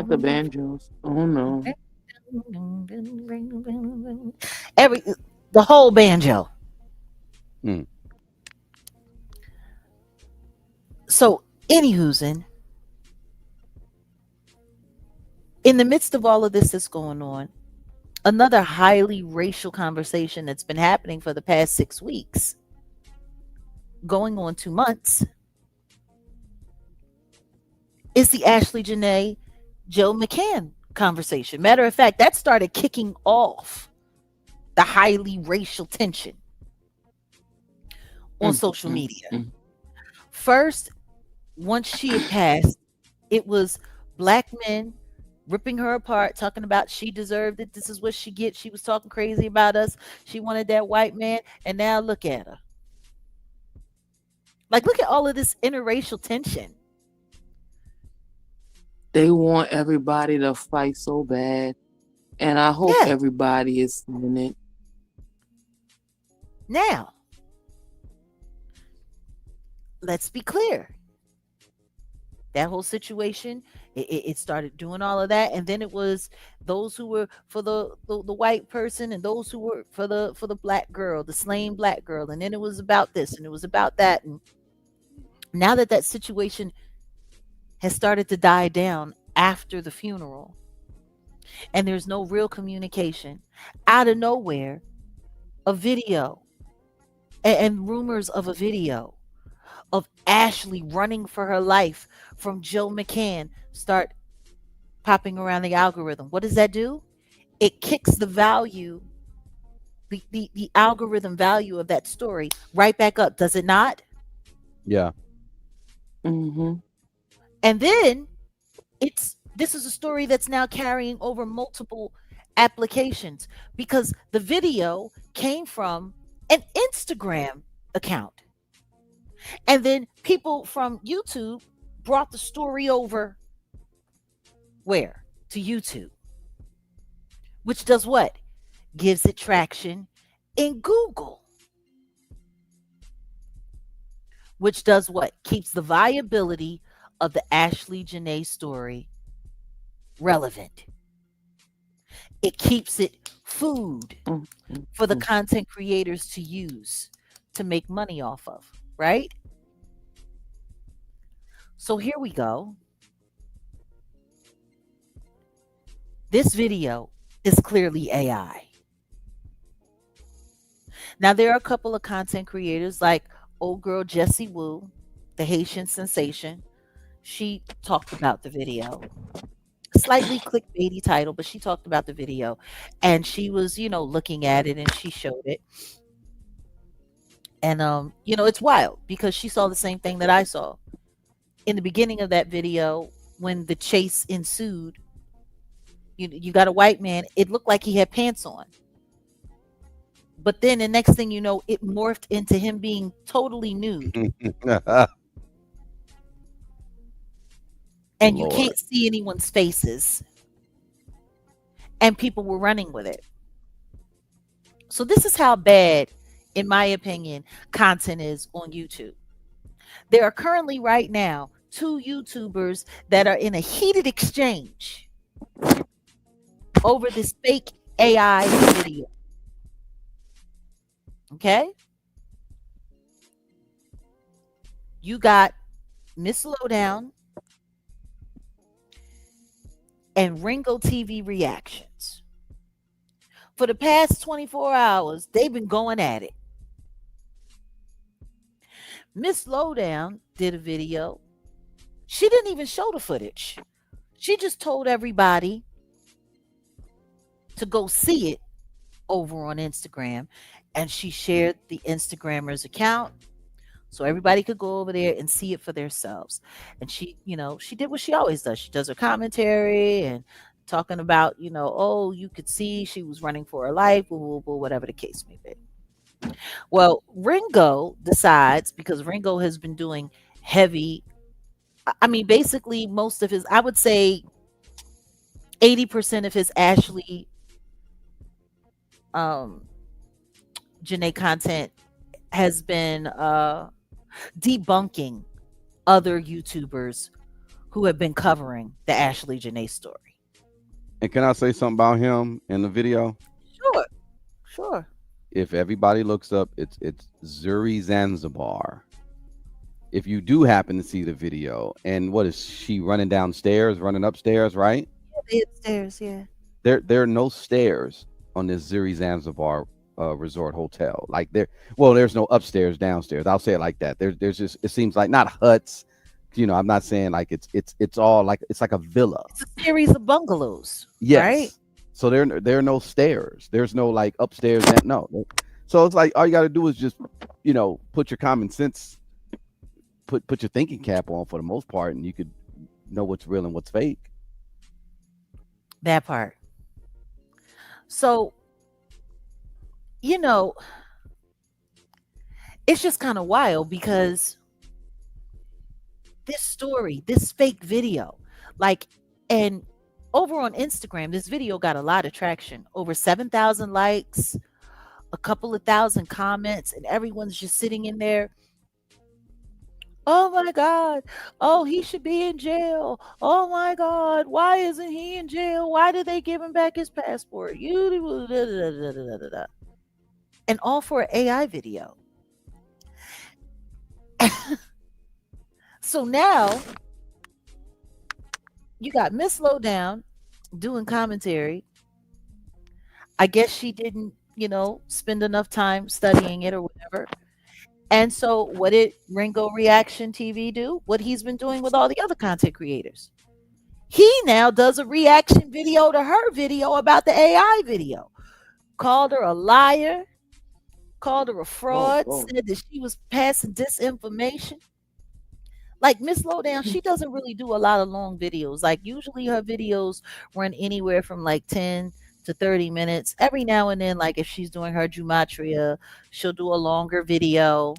the banjos. Oh no. Every the whole banjo. Mm. So, anywho's in the midst of all of this that's going on, another highly racial conversation that's been happening for the past 6 weeks, going on 2 months, is the Ashley Janae Joe McCann conversation. Matter of fact, that started kicking off the highly racial tension on social media. First, once she had passed, it was black men ripping her apart, talking about she deserved it. This is what she gets. She was talking crazy about us. She wanted that white man. And now look at her. Like, look at all of this interracial tension. They want everybody to fight so bad. And I hope Yeah. everybody is seeing it. Now, let's be clear. That whole situation, it started doing all of that, and then it was those who were for the white person and those who were for the black girl, the slain black girl, and then it was about this and it was about that. And now that situation has started to die down after the funeral, and there's no real communication, out of nowhere, a video and rumors of a video of Ashley running for her life from Joe McCann start popping around the algorithm. What does that do? It kicks the value, the algorithm value of that story right back up, does it not? Yeah. Mm-hmm. And then this is a story that's now carrying over multiple applications because the video came from an Instagram account. And then people from YouTube brought the story over where? To YouTube. Which does what? Gives it traction in Google. Which does what? Keeps the viability of the Ashley Janae story relevant. It keeps it food for the content creators to use to make money off of, right? So here we go. This video is clearly AI. Now, there are a couple of content creators like old girl Jessie Wu, the Haitian sensation. She talked about the video. Slightly clickbaity title, but she talked about the video. And she was, looking at it and she showed it. And, it's wild because she saw the same thing that I saw. In the beginning of that video, when the chase ensued, you got a white man. It looked like he had pants on. But then the next thing you know, it morphed into him being totally nude. And you can't see anyone's faces. And people were running with it. So this is how bad, in my opinion, content is on YouTube. There are currently right now 2 YouTubers that are in a heated exchange over this fake AI video. Okay? You got Miss Lowdown and Ringo TV Reactions. For the past 24 hours, they've been going at it. Miss Lowdown did a video. She didn't even show the footage. She just told everybody to go see it over on Instagram, and she shared the Instagrammer's account so everybody could go over there and see it for themselves. And she, she did what she always does. She does her commentary and talking about, oh, you could see she was running for her life, blah, blah, blah, whatever the case may be. Well, Ringo decides, because Ringo has been doing heavy, I mean, basically most of his, I would say 80% of his Ashley um Janae content has been debunking other YouTubers who have been covering the Ashley Janae story. And can I say something about him in the video? Sure, sure. If everybody looks up, it's Zuri Zanzibar. If you do happen to see the video, and what is she running downstairs, running upstairs, right? Yeah, they upstairs, yeah. There are no stairs on this Zuri Zanzibar resort hotel. Like there's no upstairs, downstairs. I'll say it like that. There's just, it seems like, not huts. I'm not saying like it's all like, it's like a villa. It's a series of bungalows, Yes. right? So there are no stairs. There's no like upstairs. No. So it's like all you got to do is just put your common sense, put your thinking cap on for the most part, and you could know what's real and what's fake. That part. So, it's just kind of wild because this story, this fake video, like, and over on Instagram, this video got a lot of traction, over 7,000 likes, a couple of thousand comments, and everyone's just sitting in there. Oh my God. Oh, he should be in jail. Oh my God. Why isn't he in jail? Why did they give him back his passport? And all for an AI video. So now you got Miss Lowdown doing commentary. I guess she didn't, spend enough time studying it or whatever. And so what did Ringo Reaction TV do? What he's been doing with all the other content creators. He now does a reaction video to her video about the AI video. Called her a liar, called her a fraud, said that she was passing disinformation. Like Miss Lowdown, she doesn't really do a lot of long videos. Like usually her videos run anywhere from like 10 to 30 minutes. Every now and then, like if she's doing her gematria, she'll do a longer video.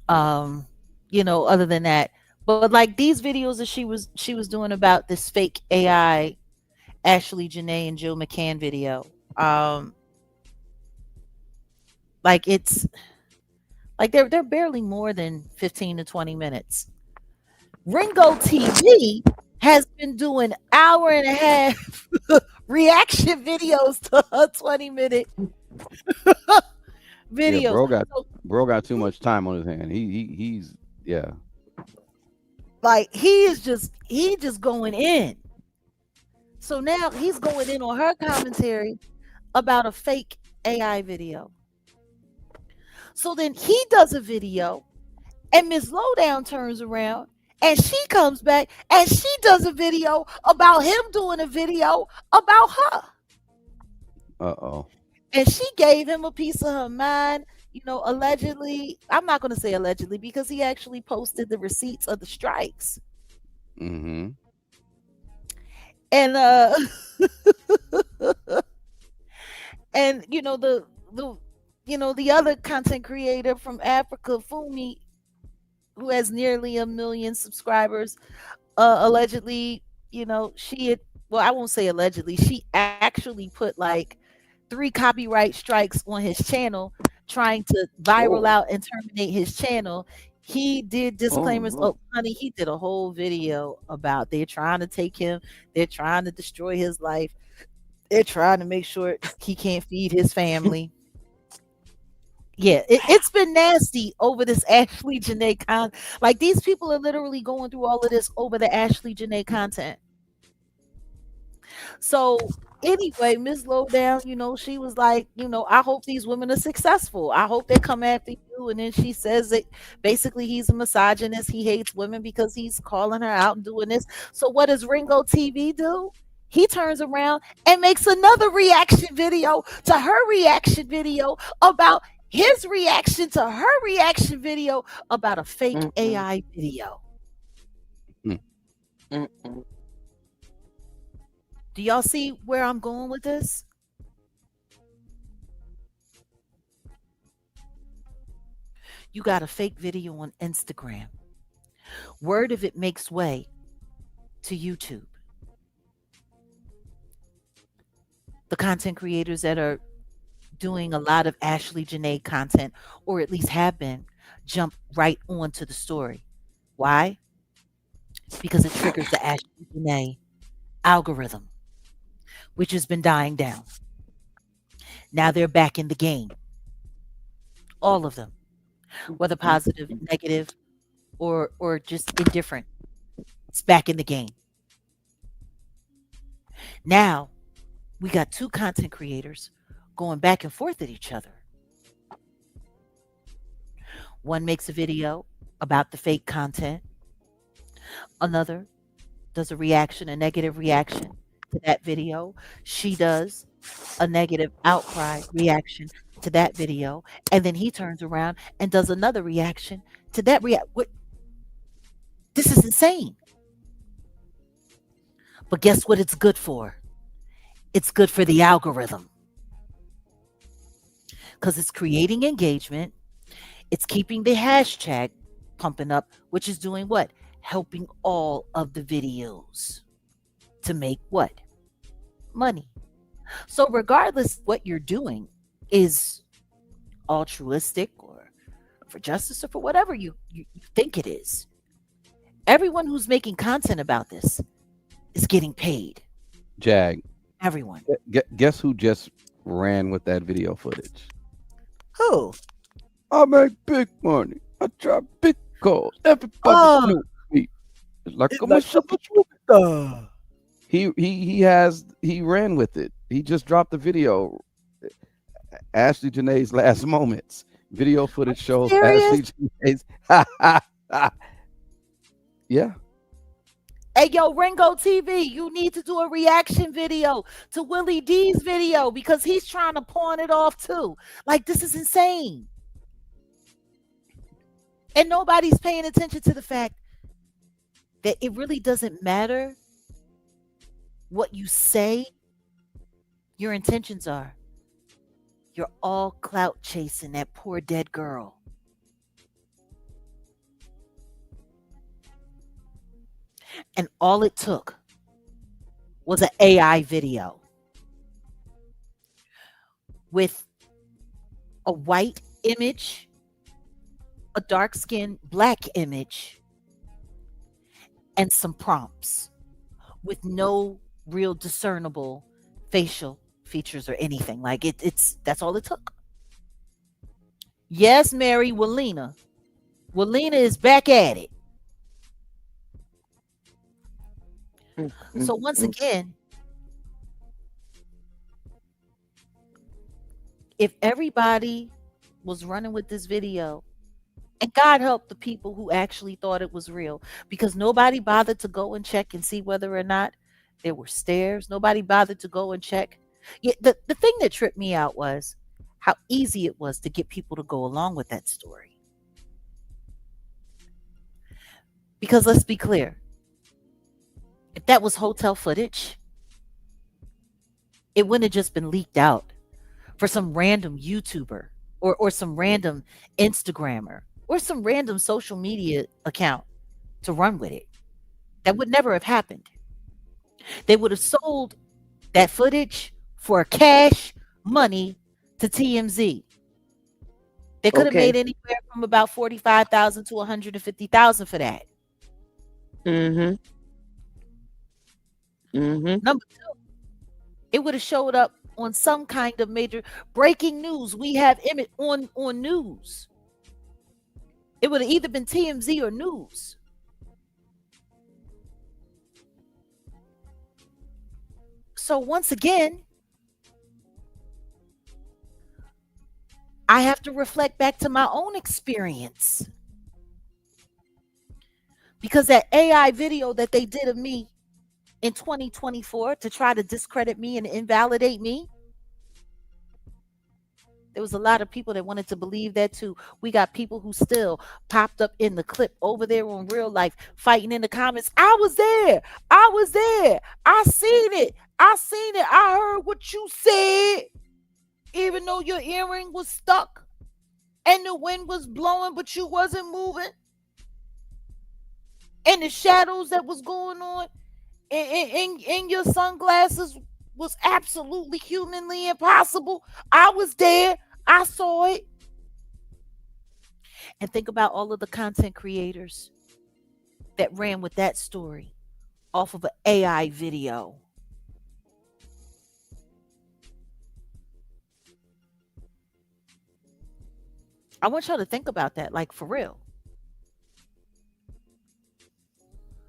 Other than that. But like these videos that she was doing about this fake AI Ashley Janae and Joe McCann video. Like it's like they're barely more than 15 to 20 minutes. Ringo TV has been doing hour and a half reaction videos to her 20-minute videos. Yeah, bro got too much time on his hand. He's like he just going in. So now he's going in on her commentary about a fake AI video. So then he does a video, and Miss Lowdown turns around and she comes back and she does a video about him doing a video about her. Uh-oh. And she gave him a piece of her mind, allegedly. I'm not going to say allegedly because he actually posted the receipts of the strikes. Mm-hmm. And and the other content creator from Africa, Fumi, who has nearly 1 million subscribers, allegedly, she had, well, I won't say allegedly, she actually put like 3 copyright strikes on his channel, trying to viral out and terminate his channel. He did disclaimers. Oh, honey, he did a whole video about they're trying to take him, they're trying to destroy his life, they're trying to make sure he can't feed his family. Yeah, it's been nasty over this Ashley Janae like these people are literally going through all of this over the Ashley Janae content. So anyway, Miss Lowdown, she was like, I hope these women are successful. I hope they come after you. And then she says that basically he's a misogynist. He hates women because he's calling her out and doing this. So what does Ringo TV do? He turns around and makes another reaction video to her reaction video about his reaction to her reaction video about a fake AI video. Do y'all see where I'm going with this? You got a fake video on Instagram. Word of it makes way to YouTube. The content creators that are doing a lot of Ashley Janae content, or at least have been, jump right onto the story. Why? Because it triggers the Ashley Janae algorithm, which has been dying down. Now they're back in the game. All of them, whether positive, negative, or just indifferent. It's back in the game. Now we got two content creators going back and forth at each other. One makes a video about the fake content. Another does a negative reaction to that video. She does a negative outcry reaction to that video. And then he turns around and does another reaction to that This is insane. But guess what it's good for? It's good for the algorithm. Because it's creating engagement. It's keeping the hashtag pumping up, which is doing what? Helping all of the videos to make what? Money. So regardless what you're doing is altruistic or for justice or for whatever you think it is, everyone who's making content about this is getting paid. Jag. Everyone. Guess who just ran with that video footage? Who? I make big money. I drive big cars. Everybody knows me. It's like he ran with it. He just dropped the video. Ashley Janae's last moments. Video footage shows Ashley Janae's. Yeah. Hey, yo, Ringo TV, you need to do a reaction video to Willie D's video because he's trying to pawn it off too. Like, this is insane. And nobody's paying attention to the fact that it really doesn't matter what you say your intentions are. You're all clout chasing that poor dead girl. And all it took was an AI video with a white image, a dark-skinned black image, and some prompts with no real discernible facial features or anything. Like that's all it took. Yes, Mary Walina. Walina is back at it. So once again, if everybody was running with this video, and God help the people who actually thought it was real, because nobody bothered to go and check and see whether or not there were stairs. Nobody bothered to go and check. Yeah, the thing that tripped me out was how easy it was to get people to go along with that story. Because let's be clear. If that was hotel footage, it wouldn't have just been leaked out for some random YouTuber or some random Instagrammer or some random social media account to run with it. That would never have happened. They would have sold that footage for cash money to TMZ. They could have made anywhere from about $45,000 to $150,000 for that. Number two, it would have showed up on some kind of major breaking news. We have image on news. It would have either been TMZ or news. So once again, I have to reflect back to my own experience. Because that AI video that they did of me in 2024 to try to discredit me and invalidate me, there was a lot of people that wanted to believe that too. We got people who still popped up in the clip over there on real life fighting in the comments. I was there. I was there. I seen it. I seen it. I heard what you said. Even though your earring was stuck and the wind was blowing, but you wasn't moving. And the shadows that was going on in your sunglasses was absolutely humanly impossible. I was there. I saw it. And think about all of the content creators that ran with that story off of an AI video. I want y'all to think about that, like for real.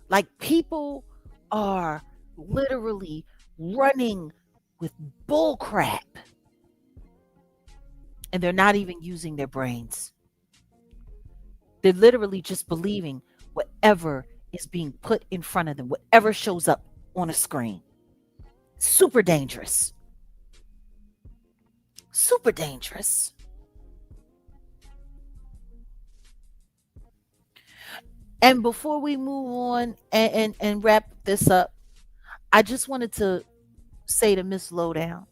Like people are literally running with bull crap. And they're not even using their brains. They're literally just believing whatever is being put in front of them, whatever shows up on a screen. Super dangerous. Super dangerous. And before we move on and wrap this up, I just wanted to say to Miss Lowdown,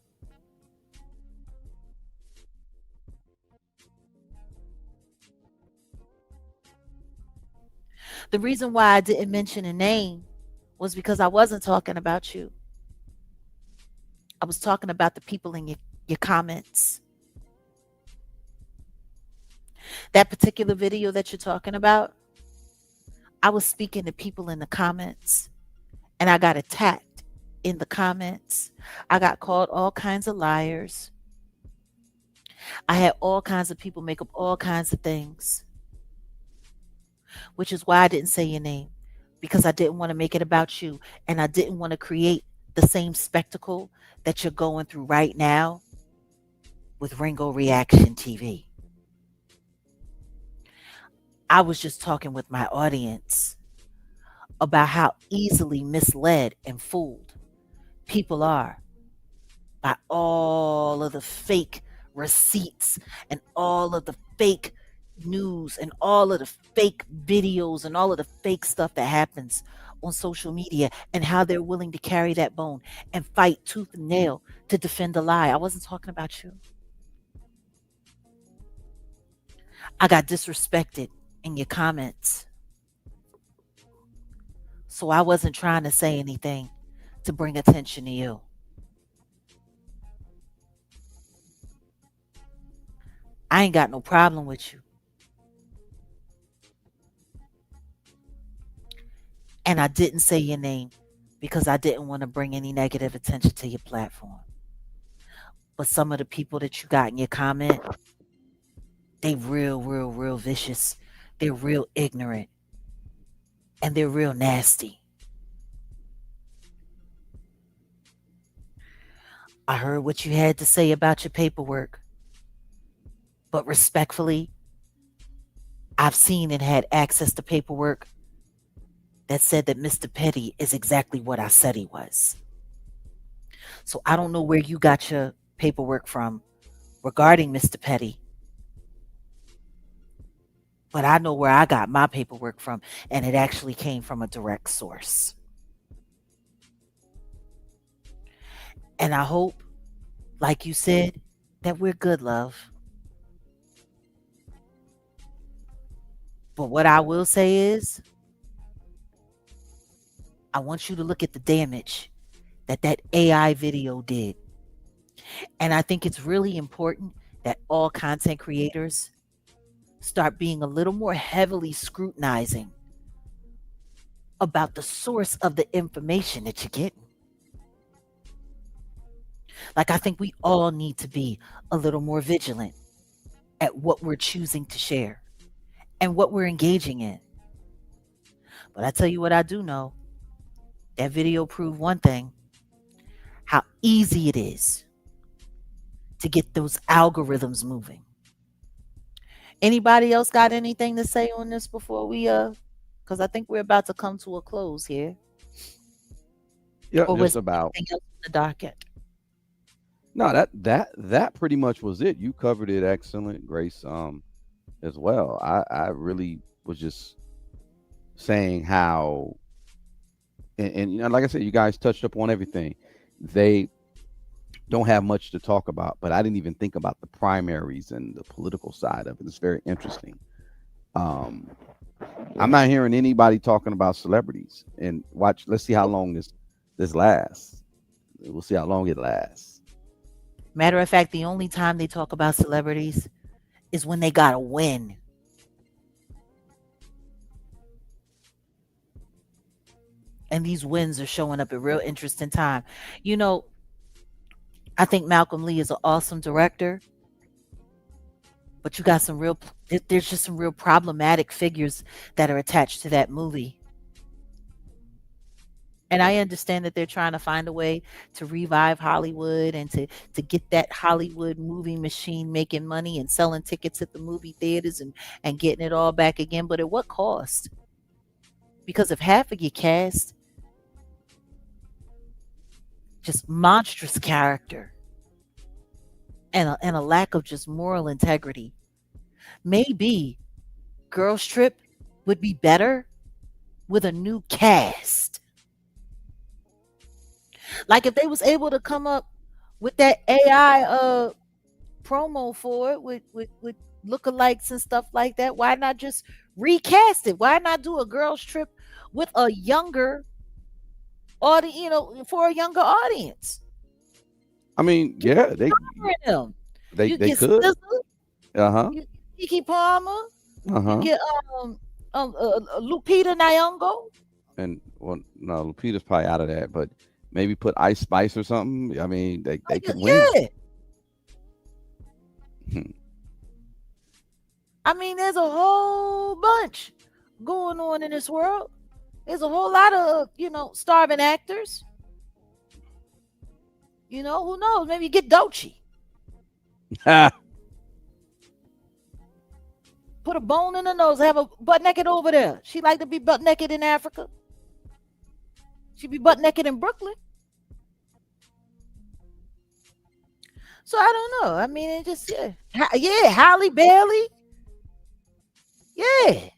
the reason why I didn't mention a name was because I wasn't talking about you. I was talking about the people in your comments. That particular video that you're talking about, I was speaking to people in the comments and I got attacked in the comments. I got called all kinds of liars. I had all kinds of people make up all kinds of things, which is why I didn't say your name, because I didn't want to make it about you and I didn't want to create the same spectacle that you're going through right now with Ringo Reaction TV. I was just talking with my audience about how easily misled and fooled people are by all of the fake receipts and all of the fake news and all of the fake videos and all of the fake stuff that happens on social media, and how they're willing to carry that bone and fight tooth and nail to defend a lie. I wasn't talking about you. I got disrespected in your comments. So I wasn't trying to say anything to bring attention to you. I ain't got no problem with you. And I didn't say your name because I didn't want to bring any negative attention to your platform. But some of the people that you got in your comment, they real vicious. They're real ignorant. And they're real nasty. I heard what you had to say about your paperwork. But respectfully, I've seen and had access to paperwork that said that Mr. Petty is exactly what I said he was. So I don't know where you got your paperwork from regarding Mr. Petty. But I know where I got my paperwork from, and it actually came from a direct source. And I hope, like you said, that we're good, love. But what I will say is, I want you to look at the damage that AI video did. And I think it's really important that all content creators start being a little more heavily scrutinizing about the source of the information that you're getting. Like, I think we all need to be a little more vigilant at what we're choosing to share and what we're engaging in. But I tell you what I do know. That video proved one thing: how easy it is to get those algorithms moving. Anybody else got anything to say on this before we because I think we're about to come to a close here. Yeah, Or just was about. anything else on the docket? No, that pretty much was it. You covered it excellent, Grace. As well. I really was just saying how, and you know, like I said, you guys touched up on everything. They don't have much to talk about, but I didn't even think about the primaries and the political side of it. It's very interesting. Um, I'm not hearing anybody talking about celebrities. And watch, let's see how long this lasts. We'll see how long it lasts. Matter of fact, the only time they talk about celebrities is when they got to win. And these wins are showing up at real interesting time. You know, I think Malcolm Lee is an awesome director, but you got some real, there's just some real problematic figures that are attached to that movie. And I understand that they're trying to find a way to revive Hollywood and to get that Hollywood movie machine making money and selling tickets at the movie theaters and getting it all back again. But at what cost? Because if half of your cast, just monstrous character and a lack of just moral integrity, maybe Girls Trip would be better with a new cast. Like if they was able to come up with that AI promo for it with lookalikes and stuff like that, why not just recast it? Why not do a Girls Trip with a younger audience, you know, for a younger audience? I mean, yeah, Them. they You they get could. SZA, Uh-huh. you Kiki Palmer, you Uh-huh. get Lupita Nyong'o. And well, no, Lupita's probably out of that, but maybe put Ice Spice or something. I mean, they could win. Yeah, Hmm. I mean, there's a whole bunch going on in this world. There's a whole lot of starving actors. You know, who knows? Maybe you get Doechii. Put a bone in her nose, have a butt naked over there. She like to be butt naked in Africa. She be butt naked in Brooklyn. So I don't know. I mean, it just yeah, Halle Bailey. Yeah,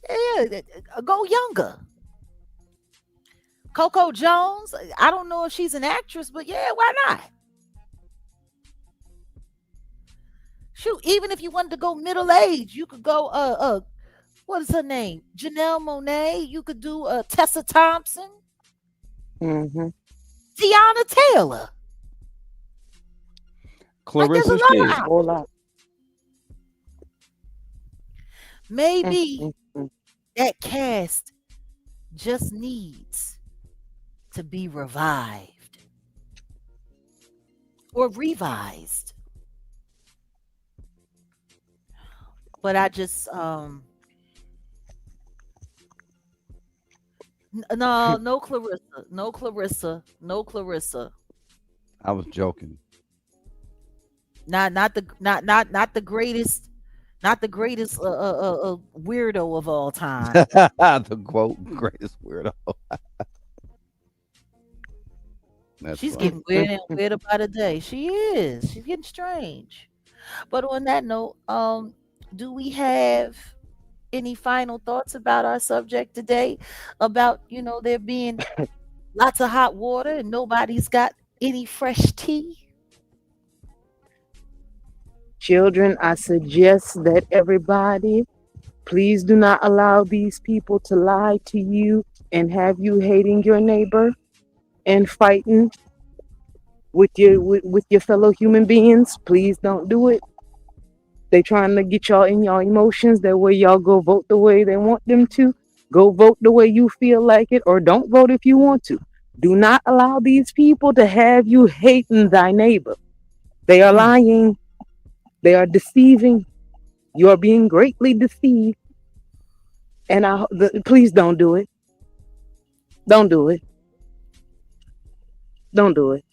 yeah. Go younger. Coco Jones. I don't know if she's an actress, but yeah, why not? Shoot, even if you wanted to go middle age, you could go what is her name? Janelle Monáe. You could do Tessa Thompson, Mm-hmm. Tiana Taylor. Like there's a Clarissa lot of Shields. Whole lot. maybe Mm-hmm. that cast just needs to be revived or revised. But I just no Clarissa, no Clarissa, no Clarissa. I was joking. Not the greatest, not the greatest weirdo of all time. The quote greatest weirdo. That's She's funny. getting weirder and weirder by the day. She is. She's getting strange. But on that note, do we have any final thoughts about our subject today? About there being lots of hot water and nobody's got any fresh tea. Children, I suggest that everybody, please do not allow these people to lie to you and have you hating your neighbor and fighting with your fellow human beings. Please don't do it. They trying to get y'all in y'all emotions. That way y'all go vote the way they want them to. Go vote the way you feel like it, or don't vote if you want to. Do not allow these people to have you hating thy neighbor. They are lying. They are deceiving. You are being greatly deceived. And please don't do it. Don't do it. Don't do it.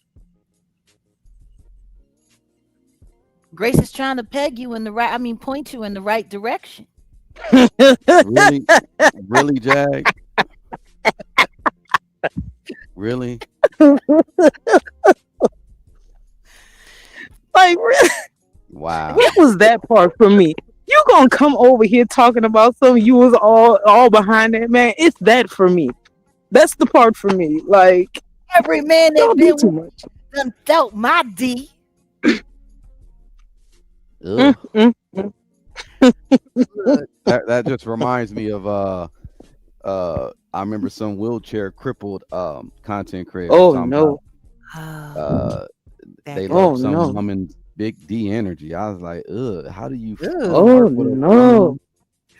Grace is trying to peg you in the right. I mean, point you in the right direction. Really, really, Jag, really. Like, really? Wow. What was that part for me? You gonna come over here talking about something you was all behind that, man? It's that for me. That's the part for me. Like, Every man that don't do been too with much. done felt my D. Mm, Ugh. mm, mm. Look, That just reminds me of I remember some wheelchair crippled content creators Oh talking no. about oh, they that love Oh girl. some no. woman's big D energy. I was like, ugh, how do you Ugh. Oh flirt with a no. woman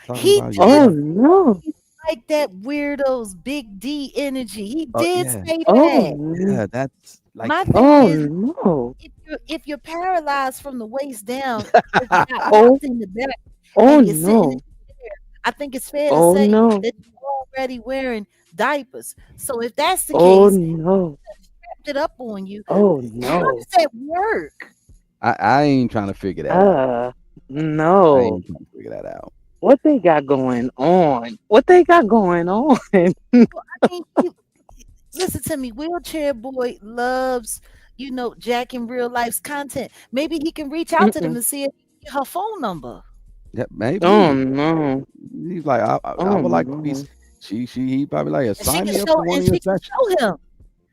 talking He about your Oh did body? no. like that weirdo's big D energy. He Oh did yeah, say Oh that. no. yeah, that's like My thing Oh is, no. if you're paralyzed from the waist down, if you're not Oh locked in the back, oh and you're sitting in no. the chair, I think it's fair to Oh say no. that you're already wearing diapers. So if that's the Oh case, no. wrapped it up on you. Oh How no. does that work? I ain't trying to figure that out. Uh I no. ain't trying to figure that out. What they got going on? What they got going on? Well, I mean, listen to me. Wheelchair Boy loves, Jack in real life's content. Maybe he can reach out to them Mm-mm. and see if he can get her phone number. Yeah, Oh maybe. no. He's like, I Oh would like to be. no. He probably like, And she sign can me up show for one and of your she can sessions. show him.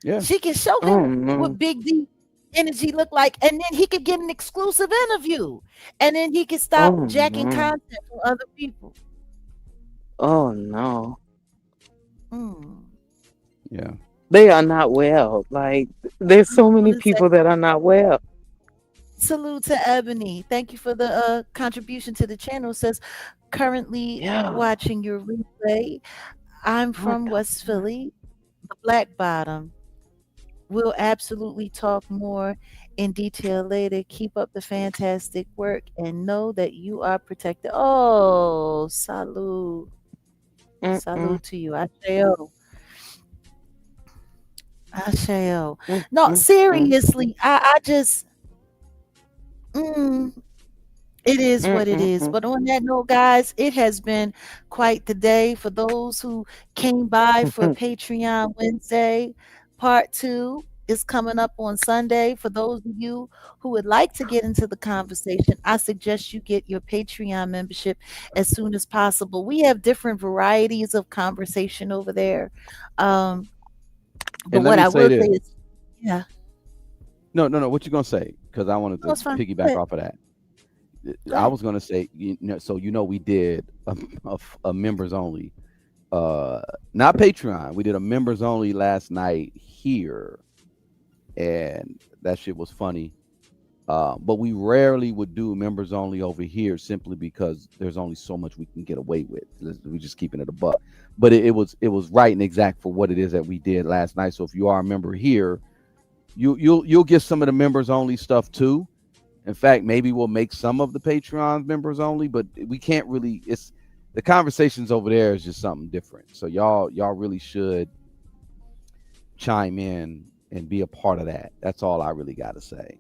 Yeah. She can show Oh him no. what Big D energy look like, and then he could get an exclusive interview, and then he can stop Oh jacking no. content from other people. Oh no. Mm. Yeah. They are not well. Like, there's I so just many want to say people that are not well. salute to Ebony. Thank you for the contribution to the channel. It says currently Yeah. watching your replay. I'm What from the West fuck? Philly, the Black Bottom. We'll absolutely talk more in detail later. Keep up the fantastic work and know that you are protected. Oh, salute. Mm-mm, Salute to you. Asheo. Asheo. mm, No, mm, mm, seriously, I just, mm, it is mm, what it mm, is. mm. But on that note, guys, it has been quite the day for those who came by for Patreon Wednesday. Part two is coming up on Sunday. For those of you who would like to get into the conversation, I suggest you get your Patreon membership as soon as possible. We have different varieties of conversation over there. Um, but And let what me I say will say this. is, yeah, No. What you gonna say? Because I wanted no, to it's fine. Go piggyback ahead. off of that. Go I ahead. was gonna say, so we did a members only, uh, not Patreon. We did a members only last night here, and that shit was funny. But we rarely would do members only over here simply because there's only so much we can get away with. We're just keeping it a buck. But it was right and exact for what it is that we did last night. So if you are a member here, you'll get some of the members only stuff too. In fact, maybe we'll make some of the Patreon members only, but we can't really. It's the conversations over there is just something different. So y'all really should chime in and be a part of that. That's all I really got to say.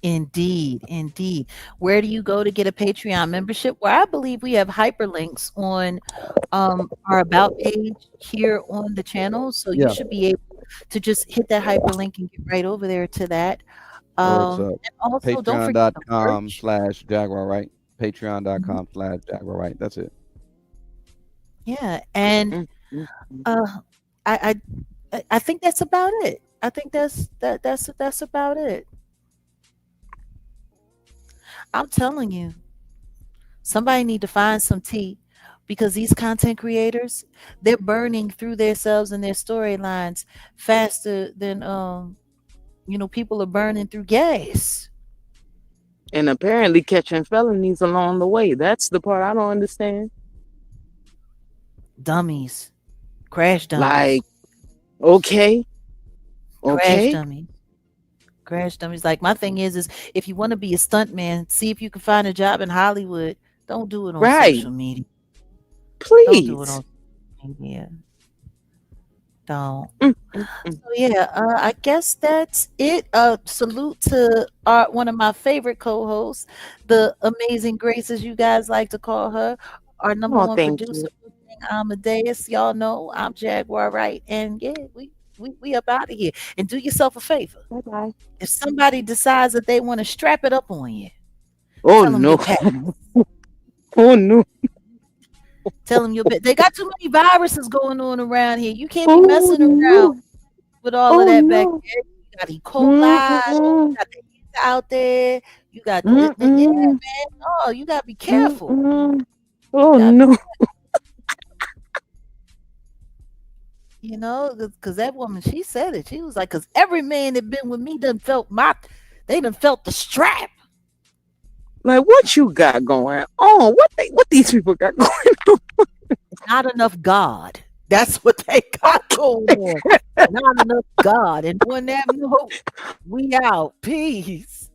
Indeed, indeed. Where do you go to get a Patreon membership? Well, I believe we have hyperlinks on our about page here on the channel, so you Yeah. should be able to just hit that hyperlink and get right over there to that. Or it's And also, don't forget the patreon.com merch. slash Jaguar Wright. Mhm. Patreon.com slash Jaguar Wright. That's it. Yeah, and Mm, mm, mm. uh, I, I think that's about it. I think that's about it. I'm telling you. Somebody need to find some tea because these content creators, they're burning through themselves and their storylines faster than people are burning through gas. And apparently catching felonies along the way. That's the part I don't understand. Dummies. Crash dummies. Like, okay, Crash okay, dummies. Crash dummies. Like my thing is if you want to be a stunt man, see if you can find a job in Hollywood. Don't do it on right, social media. Don't do it please. on social media. Don't. Mm, mm, mm. So yeah, I guess that's it. Salute to one of my favorite co-hosts, the amazing Grace, as you guys like to call her, our number Oh, one thank producer, you. Amadeus. Y'all know I'm Jaguar Wright, and yeah, we up out of here. And do yourself a favor. Bye bye. If somebody decides that they want to strap it up on you, Oh tell them your no. pet. Oh no. Tell them your pet. They got too many viruses going on around here. You can't be Oh messing around no. with all of Oh that back no. there. You got E. coli, Mm-mm. you got the Hits out there, you got yeah, Mm-mm. man. Oh, you gotta be careful. Mm-mm. Oh Gotta no. You know, because that woman, she said it. She was like, because every man that been with me they done felt the strap. Like what you got going on? What these people got going Not enough God. That's what they got going on. Not enough God. And on that note, we out. Peace.